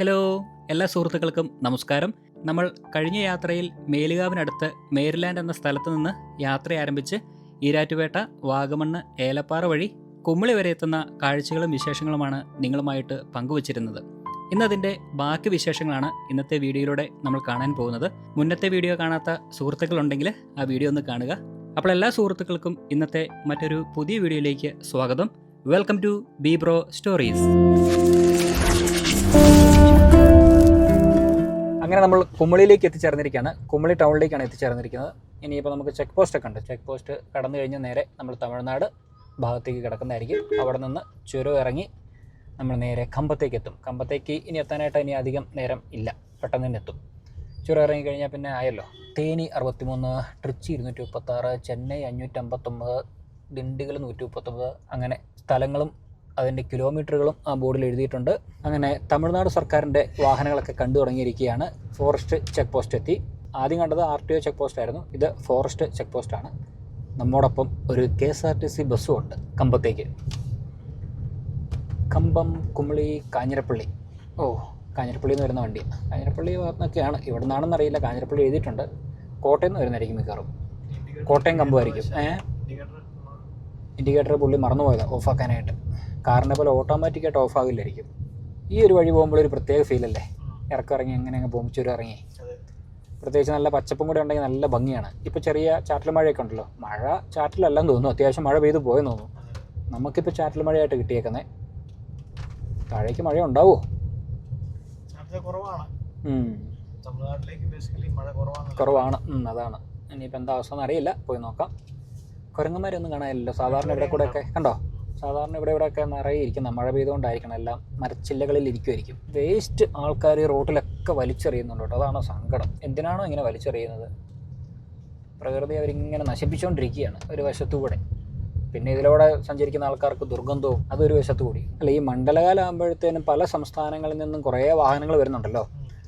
Hello, എല്ലാ സുഹൃത്തുക്കൾക്കും നമസ്കാരം. നമ്മൾ കഴിഞ്ഞ യാത്രയിൽ മേലുകാവിനടുത്ത് മേരിലാൻഡ് എന്ന സ്ഥലത്ത് നിന്ന് യാത്ര ആരംഭിച്ച് ഈരാറ്റുപേട്ട, വാഗമണ്ണ്, ഏലപ്പാറ വഴി കുമിളി വരെ എത്തുന്ന കാഴ്ചകളും വിശേഷങ്ങളുമാണ് നിങ്ങളുമായിട്ട് പങ്കുവച്ചിരുന്നത്. ഇന്നതിൻ്റെ ബാക്കി വിശേഷങ്ങളാണ് ഇന്നത്തെ വീഡിയോയിലൂടെ നമ്മൾ കാണാൻ പോകുന്നത്. മുന്നത്തെ വീഡിയോ കാണാത്ത സുഹൃത്തുക്കളുണ്ടെങ്കിൽ ആ വീഡിയോ ഒന്ന് കാണുക. അപ്പോൾ എല്ലാ സുഹൃത്തുക്കൾക്കും ഇന്നത്തെ മറ്റൊരു പുതിയ വീഡിയോയിലേക്ക് സ്വാഗതം. Welcome to B bro stories. അങ്ങനെ നമ്മൾ കുമിളിയിലേക്ക് എത്തിച്ചേർന്നിരിക്കുകയാണ്. കുമിളി ടൗണിലേക്കാണ് എത്തിച്ചേർന്നിരിക്കുന്നത്. ഇനിയിപ്പോൾ നമുക്ക് ചെക്ക് പോസ്റ്റ് ഒക്കെ ഉണ്ട്. ചെക്ക് പോസ്റ്റ് കടന്നു കഴിഞ്ഞാൽ നേരെ നമ്മൾ തമിഴ്നാട് ഭാഗത്തേക്ക് കിടക്കുന്നതായിരിക്കും. അവിടെ നിന്ന് ചുരം ഇറങ്ങി നമ്മൾ നേരെ കമ്പത്തേക്ക് എത്തും. കമ്പത്തേക്ക് ഇനി എത്താനായിട്ട് ഇനി അധികം നേരം ഇല്ല, പെട്ടെന്ന് തന്നെ എത്തും. ചുരം ഇറങ്ങി കഴിഞ്ഞാൽ പിന്നെ ആയല്ലോ. തേനി 63, ട്രിച്ചി 236, ചെന്നൈ 559, ദിണ്ടിഗൽ 139, അങ്ങനെ സ്ഥലങ്ങളും അതിൻ്റെ കിലോമീറ്ററുകളും ആ ബോർഡിൽ എഴുതിയിട്ടുണ്ട്. അങ്ങനെ തമിഴ്നാട് സർക്കാരിൻ്റെ വാഹനങ്ങളൊക്കെ കണ്ടു തുടങ്ങിയിരിക്കുകയാണ്. ഫോറസ്റ്റ് ചെക്ക് പോസ്റ്റ് എത്തി. ആദ്യം കണ്ടത് RTO ചെക്ക് പോസ്റ്റ് ആയിരുന്നു. ഇത് ഫോറസ്റ്റ് ചെക്ക് പോസ്റ്റാണ്. നമ്മോടൊപ്പം ഒരു KSRTC ബസ്സും ഉണ്ട് കമ്പത്തേക്ക്. കമ്പം, കുമിളി, കാഞ്ഞിരപ്പള്ളി. കാഞ്ഞിരപ്പള്ളിയിൽ നിന്ന് വരുന്ന വണ്ടിയാണ്. കാഞ്ഞിരപ്പള്ളി ഭാഗത്തൊക്കെയാണ്. ഇവിടെ നിന്നാണെന്നറിയില്ല. കാഞ്ഞിരപ്പള്ളി എഴുതിയിട്ടുണ്ട്. കോട്ടയം നിന്ന് വരുന്നതായിരിക്കും മിക്കവാറും. കോട്ടയം കമ്പമായിരിക്കും. ഇൻഡിക്കേറ്റർ പുള്ളി മറന്നുപോയത് ഓഫാക്കാനായിട്ട്. കാറിനെ പോലെ ഓട്ടോമാറ്റിക്കായിട്ട് ഓഫാകില്ലായിരിക്കും. ഈ ഒരു വഴി പോകുമ്പോൾ ഒരു പ്രത്യേക ഫീലല്ലേ, ഇറങ്ങി എങ്ങനെ അങ്ങ് പോകും. ചുരം ഇറങ്ങി പ്രത്യേകിച്ച് നല്ല പച്ചപ്പും കൂടെ ഉണ്ടെങ്കിൽ നല്ല ഭംഗിയാണ്. ഇപ്പോൾ ചെറിയ ചാറ്റൽ മഴയൊക്കെ ഉണ്ടല്ലോ. മഴ ചാറ്റലല്ലെന്ന് തോന്നുന്നു, അത്യാവശ്യം മഴ പെയ്ത് പോയെന്ന് തോന്നുന്നു. നമുക്കിപ്പോൾ ചാറ്റൽ മഴയായിട്ട് കിട്ടിയേക്കുന്നത്. താഴേക്ക് മഴ ഉണ്ടാവുമോ? കുറവാണ്. അതാണ്. ഇനിയിപ്പോൾ എന്താ അവസ്ഥ എന്നറിയില്ല, പോയി നോക്കാം. കുരങ്ങന്മാരൊന്നും കാണാനില്ലല്ലോ. സാധാരണ ഇവിടെ കൂടെയൊക്കെ കണ്ടോ, സാധാരണ ഇവിടെയൊക്കെ നിറയെ ഇരിക്കുന്ന, മഴ പെയ്തുകൊണ്ടായിരിക്കണം, എല്ലാം മരച്ചില്ലകളിൽ ഇരിക്കുമായിരിക്കും. വേസ്റ്റ് ആൾക്കാർ റോട്ടിലൊക്കെ വലിച്ചെറിയുന്നുണ്ട് കേട്ടോ. അതാണ് സങ്കടം. എന്തിനാണോ ഇങ്ങനെ വലിച്ചെറിയുന്നത്? പ്രകൃതി അവരിങ്ങനെ നശിപ്പിച്ചുകൊണ്ടിരിക്കുകയാണ് ഒരു വശത്തുകൂടെ. പിന്നെ ഇതിലൂടെ സഞ്ചരിക്കുന്ന ആൾക്കാർക്ക് ദുർഗന്ധവും അതൊരു വശത്തുകൂടി. അല്ല, ഈ മണ്ഡലകാലം ആകുമ്പോഴത്തേനും പല സംസ്ഥാനങ്ങളിൽ നിന്നും കുറേ വാഹനങ്ങൾ വരുന്നുണ്ടല്ലോ.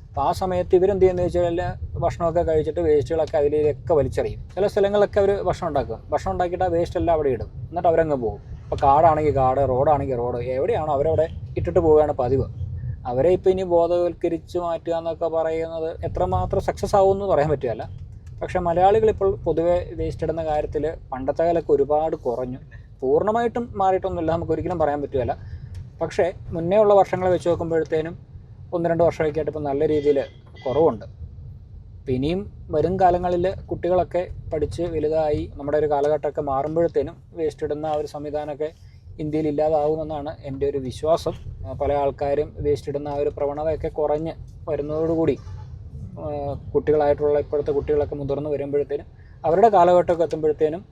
അപ്പോൾ ആ സമയത്ത് ഇവരെന്ത് ചെയ്യുന്നത് വെച്ചാൽ ഭക്ഷണമൊക്കെ കഴിച്ചിട്ട് വേസ്റ്റുകളൊക്കെ അതിലേക്ക് വലിച്ചെറിയും. ചില സ്ഥലങ്ങളിലൊക്കെ അവർ ഭക്ഷണം ഉണ്ടാക്കും. ഭക്ഷണം ഉണ്ടാക്കിയിട്ട് ആ വേസ്റ്റ് എല്ലാം അവിടെ ഇടും. എന്നിട്ട് അവരങ്ങ് പോകും. ഇപ്പോൾ കാടാണെങ്കിൽ കാട്, റോഡാണെങ്കിൽ റോഡ്, എവിടെയാണോ അവരവിടെ ഇട്ടിട്ട് പോവുകയാണ് പതിവ്. അവരെ ഇപ്പോൾ ഇനി ബോധവൽക്കരിച്ച് മാറ്റുക എന്നൊക്കെ പറയുന്നത് എത്രമാത്രം സക്സസ് ആവുമെന്ന് പറയാൻ പറ്റുകയില്ല. പക്ഷേ മലയാളികളിപ്പോൾ പൊതുവെ വേസ്റ്റ് ഇടുന്ന കാര്യത്തിൽ പണ്ടത്തെ കാലമൊക്കെ ഒരുപാട് കുറഞ്ഞു. പൂർണ്ണമായിട്ടും മാറിയിട്ടൊന്നുമില്ല, നമുക്കൊരിക്കലും പറയാൻ പറ്റുകയില്ല. പക്ഷേ മുന്നേ ഉള്ള വർഷങ്ങളെ വെച്ച് നോക്കുമ്പോഴത്തേനും 1-2 വർഷമൊക്കെ ആയിട്ട് ഇപ്പോൾ നല്ല രീതിയിൽ കുറവുണ്ട്. ഇനിയും വരും കാലങ്ങളിൽ കുട്ടികളൊക്കെ പഠിച്ച് വലുതായി നമ്മുടെ ഒരു കാലഘട്ടമൊക്കെ മാറുമ്പോഴത്തേനും വേസ്റ്റ് ഇടുന്ന ആ ഒരു സംവിധാനമൊക്കെ ഇന്ത്യയിൽ ഇല്ലാതാവുമെന്നാണ് എൻ്റെ ഒരു വിശ്വാസം. പല ആൾക്കാരും വേസ്റ്റ് ഇടുന്ന ആ ഒരു പ്രവണതയൊക്കെ കുറഞ്ഞ് വരുന്നതോടുകൂടി കുട്ടികളായിട്ടുള്ള ഇപ്പോഴത്തെ കുട്ടികളൊക്കെ മുതിർന്ന് വരുമ്പോഴത്തേനും അവരുടെ കാലഘട്ടമൊക്കെ എത്തുമ്പോഴത്തേനും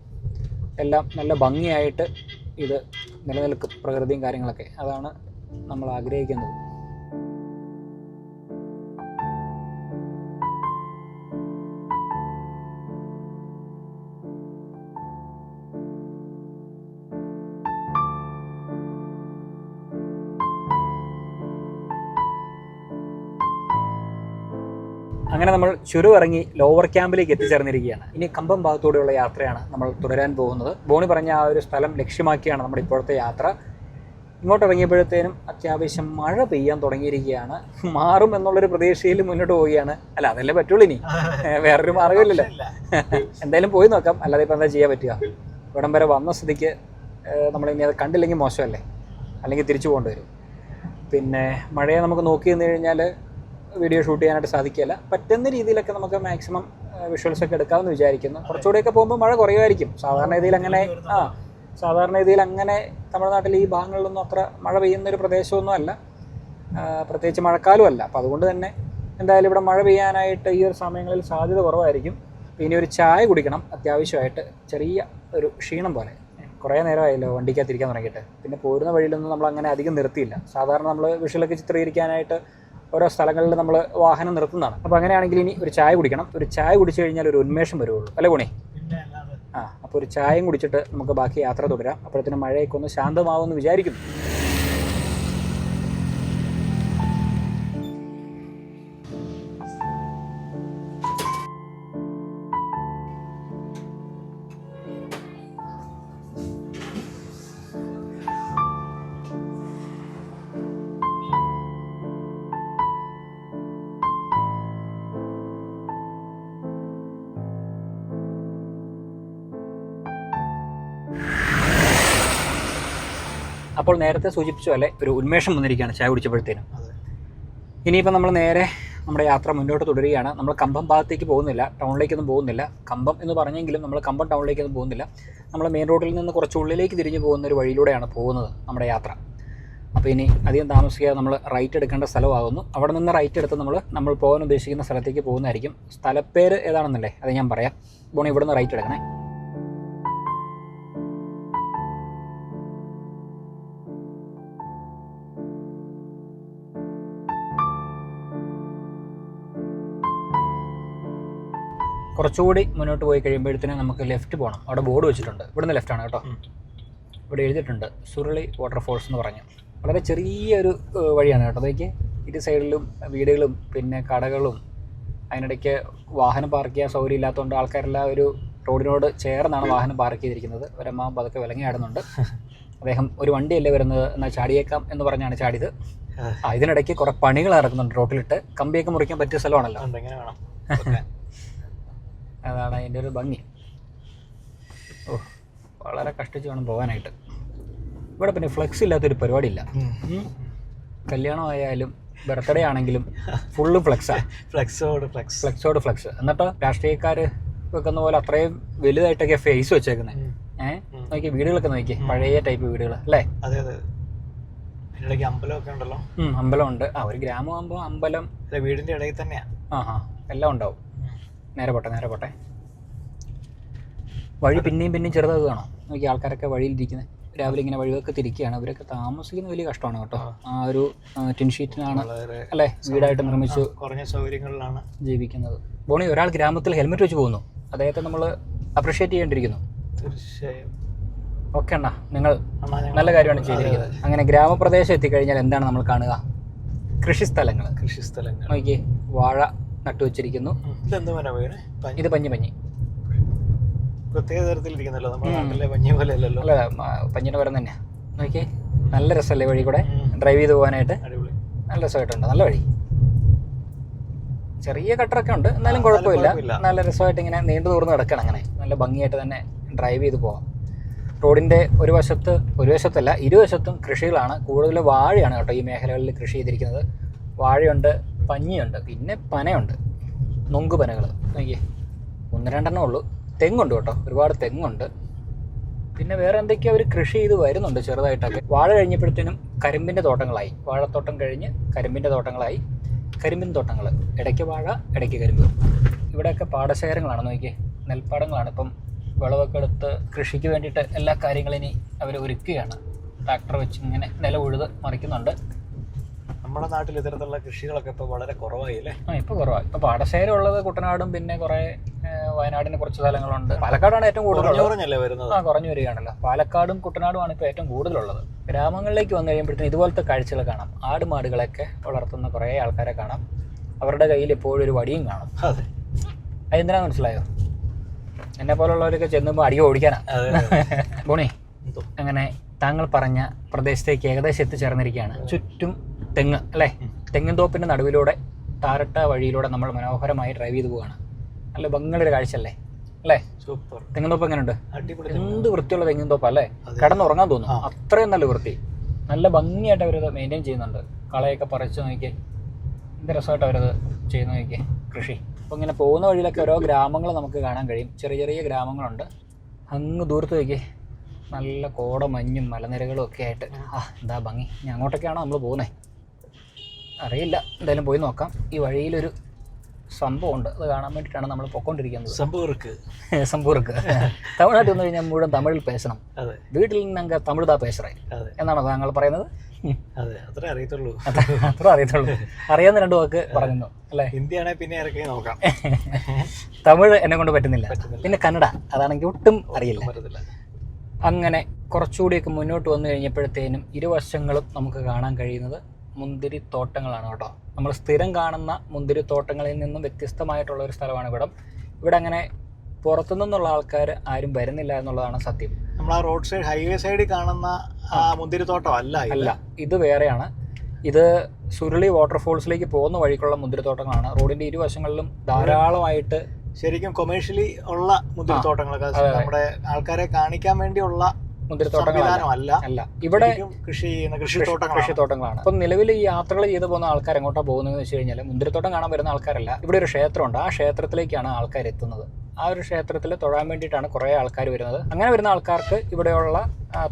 എല്ലാം നല്ല ഭംഗിയായിട്ട് ഇത് നിലനിൽക്കും, പ്രകൃതിയും കാര്യങ്ങളൊക്കെ. അതാണ് നമ്മൾ ആഗ്രഹിക്കുന്നത്. അങ്ങനെ നമ്മൾ ചുരം ഇറങ്ങി ലോവർ ക്യാമ്പിലേക്ക് എത്തിച്ചേർന്നിരിക്കുകയാണ്. ഇനി കമ്പം ഭാഗത്തൂടെയുള്ള യാത്രയാണ് നമ്മൾ തുടരാൻ പോകുന്നത്. ബോണി പറഞ്ഞ ആ ഒരു സ്ഥലം ലക്ഷ്യമാക്കിയാണ് നമ്മുടെ ഇപ്പോഴത്തെ യാത്ര. ഇങ്ങോട്ട് ഇറങ്ങിയപ്പോഴത്തേനും അത്യാവശ്യം മഴ പെയ്യാൻ തുടങ്ങിയിരിക്കുകയാണ്. മാറും എന്നുള്ളൊരു പ്രതീക്ഷയിൽ മുന്നോട്ട് പോവുകയാണ്. അല്ല, അതല്ലേ പറ്റുള്ളൂ, ഇനി വേറൊരു മാർഗ്ഗമില്ലല്ലോ. എന്തായാലും പോയി നോക്കാം, അല്ലാതെ ഇപ്പം എന്താ ചെയ്യാൻ പറ്റുക? ഇവിടം വരെ വന്ന സ്ഥിതിക്ക് നമ്മളിനി അത് കണ്ടില്ലെങ്കിൽ മോശമല്ലേ, അല്ലെങ്കിൽ തിരിച്ചു പോകേണ്ടി വരും. പിന്നെ മഴയെ നമുക്ക് നോക്കി നിന്ന് കഴിഞ്ഞാൽ വീഡിയോ ഷൂട്ട് ചെയ്യാനായിട്ട് സാധിക്കില്ല. പറ്റുന്ന രീതിയിലൊക്കെ നമുക്ക് മാക്സിമം വിഷ്വൽസൊക്കെ എടുക്കാമെന്ന് വിചാരിക്കുന്നു. കുറച്ചുകൂടെയൊക്കെ പോകുമ്പോൾ മഴ കുറയുമായിരിക്കും. സാധാരണ രീതിയിൽ അങ്ങനെ തമിഴ്നാട്ടിൽ ഈ ഭാഗങ്ങളിലൊന്നും അത്ര മഴ പെയ്യുന്നൊരു പ്രദേശമൊന്നും അല്ല, പ്രത്യേകിച്ച് മഴക്കാലവും അല്ല. അപ്പോൾ അതുകൊണ്ട് തന്നെ എന്തായാലും ഇവിടെ മഴ പെയ്യാനായിട്ട് ഈ ഒരു സമയങ്ങളിൽ സാധ്യത കുറവായിരിക്കും. ഇനി ഒരു ചായ കുടിക്കണം അത്യാവശ്യമായിട്ട്. ചെറിയ ഒരു ക്ഷീണം പോലെ, കുറേ നേരമായല്ലോ വണ്ടിക്കകത്തിരിക്കാൻ തുടങ്ങിയിട്ട്. പിന്നെ പോരുന്ന വഴിയിലൊന്നും നമ്മൾ അങ്ങനെ അധികം നിർത്തിയില്ല. സാധാരണ നമ്മൾ വിഷ്വലൊക്കെ ചിത്രീകരിക്കാനായിട്ട് ഓരോ സ്ഥലങ്ങളിൽ നമ്മൾ വാഹനം നിർത്തുന്നതാണ്. അപ്പോൾ അങ്ങനെയാണെങ്കിൽ ഇനി ഒരു ചായ കുടിക്കണം. ഒരു ചായ കുടിച്ചു കഴിഞ്ഞാൽ ഒരു ഉന്മേഷം വരുള്ളൂ, അല്ലേ ഗുണേ? അപ്പോൾ ഒരു ചായയും കുടിച്ചിട്ട് നമുക്ക് ബാക്കി യാത്ര തുടരാം. അപ്പോഴത്തേനും മഴയൊക്കെ ഒന്ന് ശാന്തമാവുമെന്ന് വിചാരിക്കുന്നു. അപ്പോൾ നേരത്തെ സൂചിപ്പിച്ച പോലെ ഒരു ഉന്മേഷം വന്നിരിക്കുകയാണ് ചായ കുടിച്ചപ്പോഴത്തേനും. ഇനിയിപ്പോൾ നമ്മൾ നേരെ നമ്മുടെ യാത്ര മുന്നോട്ട് തുടരുകയാണ്. നമ്മൾ കമ്പം ഭാഗത്തേക്ക് പോകുന്നില്ല, ടൗണിലേക്കൊന്നും പോകുന്നില്ല. കമ്പം എന്ന് പറഞ്ഞെങ്കിലും നമ്മൾ കമ്പം ടൗണിലേക്കൊന്നും പോകുന്നില്ല. നമ്മൾ മെയിൻ റോഡിൽ നിന്ന് കുറച്ച് ഉള്ളിലേക്ക് തിരിഞ്ഞ് പോകുന്ന ഒരു വഴിയിലൂടെയാണ് പോകുന്നത് നമ്മുടെ യാത്ര. അപ്പോൾ ഇനി അധികം താമസിക്കാതെ നമ്മൾ റൈറ്റ് എടുക്കേണ്ട സ്ഥലമാകുന്നു. അവിടെ നിന്ന് റൈറ്റ് എടുത്ത് നമ്മൾ പോകാൻ ഉദ്ദേശിക്കുന്ന സ്ഥലത്തേക്ക് പോകുന്നതായിരിക്കും. സ്ഥലപ്പേര് ഏതാണെന്നല്ലേ അത് ഞാൻ പറയാം. ബോണി ഇവിടെ നിന്ന് റൈറ്റ് എടുക്കണേ. കുറച്ചുകൂടി മുന്നോട്ട് പോയി കഴിയുമ്പോഴത്തേനും നമുക്ക് ലെഫ്റ്റ് പോകണം. അവിടെ ബോർഡ് വെച്ചിട്ടുണ്ട്. ഇവിടുന്ന് ലെഫ്റ്റാണ് കേട്ടോ. ഇവിടെ എഴുതിയിട്ടുണ്ട് സുരുളി വാട്ടർഫോൾസ് എന്ന് പറഞ്ഞു. വളരെ ചെറിയൊരു വഴിയാണ് കേട്ടോ. അതൊക്കെ ഇരു സൈഡിലും വീടുകളും പിന്നെ കടകളും, അതിനിടയ്ക്ക് വാഹനം പാർക്ക് ചെയ്യാൻ സൗകര്യം ഇല്ലാത്തതുകൊണ്ട് ആൾക്കാരെല്ലാം ഒരു റോഡിനോട് ചേർന്നാണ് വാഹനം പാർക്ക് ചെയ്തിരിക്കുന്നത്. ഒരമ്മാവൻ പതുക്കെ വിലങ്ങിയാടുന്നുണ്ട്. അദ്ദേഹം ഒരു വണ്ടിയല്ലേ വരുന്നത്, എന്നാൽ ചാടിയേക്കാം എന്ന് പറഞ്ഞാണ് ചാടിയത്. ഇതിനിടയ്ക്ക് കുറേ പണികൾ നടക്കുന്നുണ്ട്. റോട്ടിലിട്ട് കമ്പിയൊക്കെ മുറിക്കാൻ പറ്റിയ സ്ഥലമാണല്ലോ. അതാണ് അതിൻ്റെ ഒരു ഭംഗി. വളരെ കഷ്ടിച്ച് വേണം പോകാനായിട്ട്. ഇവിടെ പിന്നെ ഫ്ലെക്സ് ഇല്ലാത്തൊരു പരിപാടിയില്ല. കല്യാണമായാലും ബർത്ത്ഡേ ആണെങ്കിലും ഫുള്ള് ഫ്ലെക്സാണ്. ഫ്ലെക്സോട് ഫ്ലെക്സ്. എന്നിട്ടോ രാഷ്ട്രീയക്കാർ വെക്കുന്ന പോലെ അത്രയും വലുതായിട്ടൊക്കെ ഫേസ് വെച്ചേക്കുന്നത്. നോക്കി വീടുകളൊക്കെ നോക്കി, പഴയ ടൈപ്പ് വീടുകൾ അല്ലേ. അമ്പലമുണ്ട്. ഒരു ഗ്രാമമാകുമ്പോൾ അമ്പലം വീടിന്റെ ഇടയിൽ തന്നെയാ. എല്ലാം ഉണ്ടാവും. നേരെ പോട്ടെ. വഴി പിന്നെയും ചെറുതാകുകയാണോ നോക്കി. ആൾക്കാരൊക്കെ വഴിയിലിരിക്കുന്നത് രാവിലെ ഇങ്ങനെ വഴിയൊക്കെ തിരിക്കുകയാണ്. ഇവരൊക്കെ താമസിക്കുന്ന വലിയ കഷ്ടമാണ് കേട്ടോ. ആ ഒരു ടിൻ ഷീറ്റിനാണ് അല്ലേ വീടായിട്ട് നിർമ്മിച്ചു കുറഞ്ഞ സൗകര്യങ്ങളിലാണ് ജീവിക്കുന്നത്. ബോണി, ഒരാൾ ഗ്രാമത്തിൽ ഹെൽമെറ്റ് വെച്ച് പോകുന്നു. അദ്ദേഹത്തെ നമ്മൾ അപ്രിഷ്യേറ്റ് ചെയ്യേണ്ടിയിരിക്കുന്നു. തീർച്ചയായും. ഓക്കെ അണ്ണാ, നിങ്ങൾ നല്ല കാര്യമാണ് ചെയ്തിരിക്കുന്നത്. അങ്ങനെ ഗ്രാമപ്രദേശം എത്തിക്കഴിഞ്ഞാൽ എന്താണ് നമ്മൾ കാണുക? കൃഷിസ്ഥലങ്ങൾ നോക്കി. വാഴ നട്ടുവെച്ചിരിക്കുന്നു. ഇത് പഞ്ഞി പ്രത്യേക തരത്തിലിരിക്കുന്നല്ലോ, നമ്മുടെ നാട്ടിലെ പഞ്ഞി പോലെ അല്ലല്ലോ. അല്ല, പഞ്ഞിയുടെ വരം തന്നെ നോക്കി. നല്ല രസമല്ലേ വഴി കൂടെ ഡ്രൈവ് ചെയ്ത് പോകാനായിട്ട്? നല്ല രസമായിട്ടുണ്ട്. നല്ല വഴി. ചെറിയ കട്ടറൊക്കെ ഉണ്ട്, എന്നാലും കുഴപ്പമില്ല. നല്ല രസമായിട്ട് ഇങ്ങനെ നീണ്ടു തുറന്ന് കിടക്കണം. അങ്ങനെ നല്ല ഭംഗിയായിട്ട് തന്നെ ഡ്രൈവ് ചെയ്ത് പോകാം. റോഡിൻ്റെ ഒരു വശത്തല്ല ഇരുവശത്തും കൃഷികളാണ്. കൂടുതൽ വാഴയാണ് കേട്ടോ ഈ മേഖലകളിൽ കൃഷി ചെയ്തിരിക്കുന്നത്. വാഴയുണ്ട്, പഞ്ഞിയുണ്ട്, പിന്നെ പനയുണ്ട്. നൊങ്ക് പനകൾ നോക്കിയേ, 1-2 ഉള്ളൂ. തെങ്ങുണ്ട് കേട്ടോ, ഒരുപാട് തെങ്ങുണ്ട്. പിന്നെ വേറെ എന്തൊക്കെയോ അവർ കൃഷി ചെയ്ത് വരുന്നുണ്ട് ചെറുതായിട്ടൊക്കെ. വാഴ കഴിഞ്ഞപ്പോഴത്തേനും കരിമ്പിൻ്റെ തോട്ടങ്ങളായി. വാഴത്തോട്ടം കഴിഞ്ഞ് കരിമ്പിൻ്റെ തോട്ടങ്ങളായി. കരിമ്പിൻ തോട്ടങ്ങൾ, ഇടയ്ക്ക് വാഴ, ഇടയ്ക്ക് കരിമ്പ്. ഇവിടെയൊക്കെ പാടശേഖരങ്ങളാണ് നോക്കിയേ, നെൽപ്പാടങ്ങളാണ്. ഇപ്പം വിളവൊക്കെ എടുത്ത് കൃഷിക്ക് വേണ്ടിയിട്ട് എല്ലാ കാര്യങ്ങളും ഇനി അവർ ഒരുക്കുകയാണ്. ട്രാക്ടർ വെച്ച് ഇങ്ങനെ നില ഉഴുത് മറിക്കുന്നുണ്ട്. നമ്മുടെ നാട്ടിൽ ഇത്തരത്തിലുള്ള കൃഷികളൊക്കെ ഇപ്പോൾ വളരെ കുറവായി അല്ലേ? ഇപ്പോൾ കുറവാണ്. ഇപ്പോൾ പാടശേഖരം ഉള്ളത് കുട്ടനാടും പിന്നെ കുറേ വയനാടിന് കുറച്ച് സ്ഥലങ്ങളുണ്ട്. പാലക്കാടാണ് ഏറ്റവും കൂടുതൽ. കുറഞ്ഞു വരികയാണല്ലോ. പാലക്കാടും കുട്ടനാടുമാണ് ഇപ്പോൾ ഏറ്റവും കൂടുതലുള്ളത്. ഗ്രാമങ്ങളിലേക്ക് വന്നു കഴിയുമ്പോഴത്തേക്കും ഇതുപോലത്തെ കാഴ്ചകൾ കാണാം. ആടുമാടുകളൊക്കെ വളർത്തുന്ന കുറേ ആൾക്കാരെ കാണാം. അവരുടെ കയ്യിൽ എപ്പോഴും ഒരു വടിയും കാണും. അതെന്തിനാ മനസ്സിലായോ? എന്നെ പോലുള്ളവരൊക്കെ ചെന്നുമ്പോൾ അടിയോ ഓടിക്കാനാണ്. ബോണി, അങ്ങനെ താങ്കൾ പറഞ്ഞ പ്രദേശത്തേക്ക് ഏകദേശം എത്തിച്ചേർന്നിരിക്കുകയാണ്. ചുറ്റും തെങ്ങ് അല്ലേ? തെങ്ങിൻ തോപ്പിൻ്റെ നടുവിലൂടെ താരട്ട വഴിയിലൂടെ നമ്മൾ മനോഹരമായി ഡ്രൈവ് ചെയ്ത് പോവുകയാണ്. നല്ല ഭംഗിയുള്ളൊരു കാഴ്ച അല്ലേ? സൂപ്പർ. തെങ്ങിൻ തോപ്പ് എങ്ങനെയുണ്ട്? എന്ത് വൃത്തിയുള്ള തെങ്ങിൻ തോപ്പ് അല്ലേ? കിടന്നുറങ്ങാൻ തോന്നും, അത്രയും നല്ല വൃത്തി. നല്ല ഭംഗിയായിട്ട് അവരത് മെയിൻറ്റെയിൻ ചെയ്യുന്നുണ്ട്. കളയൊക്കെ പറിച്ച് നോക്കിയേ, എന്ത് രസമായിട്ട് അവരത് ചെയ്യുന്ന നോക്കിയേ കൃഷി. അപ്പോൾ ഇങ്ങനെ പോകുന്ന വഴിയിലൊക്കെ ഓരോ ഗ്രാമങ്ങൾ നമുക്ക് കാണാൻ കഴിയും. ചെറിയ ഗ്രാമങ്ങളുണ്ട്. അങ്ങ് ദൂരത്ത് നോക്കിയേ, നല്ല കോട മഞ്ഞും മലനിരകളും ഒക്കെ ആയിട്ട്. എന്താ ഭംഗി. ഇനി അങ്ങോട്ടൊക്കെയാണോ നമ്മൾ പോകുന്നത് അറിയില്ല. എന്തായാലും പോയി നോക്കാം. ഈ വഴിയിലൊരു സംഭവമുണ്ട്, അത് കാണാൻ വേണ്ടിയിട്ടാണ് നമ്മൾ പൊയ്ക്കൊണ്ടിരിക്കുന്നത്. സംഭവർക്ക് തമിഴ്നാട്ടിൽ വന്നു കഴിഞ്ഞാൽ മുഴുവൻ തമിഴിൽ പേശണം. വീട്ടിൽ നിന്ന് തമിഴ് താ പേശറേ എന്നാണോ താങ്കൾ പറയുന്നത്? അത്ര അറിയത്തുള്ളൂ. അറിയാവുന്ന 2 വാക്ക് പറയുന്നു അല്ലേ? ഹിന്ദിയാണെങ്കിൽ പിന്നെ ഇറക്കി നോക്കാം. തമിഴ് എന്നെ കൊണ്ട് പറ്റുന്നില്ല. പിന്നെ കന്നഡ, അതാണെങ്കിൽ ഒട്ടും അറിയില്ല. അങ്ങനെ കുറച്ചുകൂടിയൊക്കെ മുന്നോട്ട് വന്നു കഴിഞ്ഞപ്പോഴത്തേനും ഇരുവശങ്ങളും നമുക്ക് കാണാൻ കഴിയുന്നത് മുന്തിരിത്തോട്ടങ്ങളാണ് കേട്ടോ. നമ്മൾ സ്ഥിരം കാണുന്ന മുന്തിരിത്തോട്ടങ്ങളിൽ നിന്നും വ്യത്യസ്തമായിട്ടുള്ള ഒരു സ്ഥലമാണ് ഇവിടെ അങ്ങനെ പുറത്തുനിന്നുള്ള ആൾക്കാർ ആരും വരുന്നില്ല എന്നുള്ളതാണ് സത്യം. നമ്മൾ ആ റോഡ് സൈഡ് ഹൈവേ സൈഡിൽ കാണുന്ന മുന്തിരിത്തോട്ടം അല്ല, ഇത് വേറെയാണ്. ഇത് സുരുളി വാട്ടർഫോൾസിലേക്ക് പോകുന്ന വഴിക്കുള്ള മുന്തിരിത്തോട്ടങ്ങളാണ്. റോഡിൻ്റെ ഇരുവശങ്ങളിലും ധാരാളമായിട്ട് ശരിക്കും കൊമേഴ്ഷ്യലി ഉള്ള മുന്തിരിത്തോട്ടങ്ങളൊക്കെ നമ്മുടെ ആൾക്കാരെ കാണിക്കാൻ വേണ്ടിയുള്ള മുന്തിരിത്തോട്ടങ്ങളല്ല. അല്ല, ഇവിടെ കൃഷിത്തോട്ടങ്ങളാണ്. കൃഷിത്തോട്ടങ്ങളാണ്. അപ്പം നിലവിൽ ഈ യാത്രകൾ ചെയ്ത് പോകുന്ന ആൾക്കാർ എങ്ങോട്ടാണ് പോകുന്നതെന്ന് വെച്ച് കഴിഞ്ഞാൽ മുന്തിരിത്തോട്ടം കാണാൻ വരുന്ന ആൾക്കാരല്ല. ഇവിടെ ഒരു ക്ഷേത്രമുണ്ട്, ആ ക്ഷേത്രത്തിലേക്കാണ് ആൾക്കാർ എത്തുന്നത്. ആ ഒരു ക്ഷേത്രത്തിൽ തൊഴാൻ വേണ്ടിയിട്ടാണ് കുറേ ആൾക്കാർ വരുന്നത്. അങ്ങനെ വരുന്ന ആൾക്കാർക്ക് ഇവിടെയുള്ള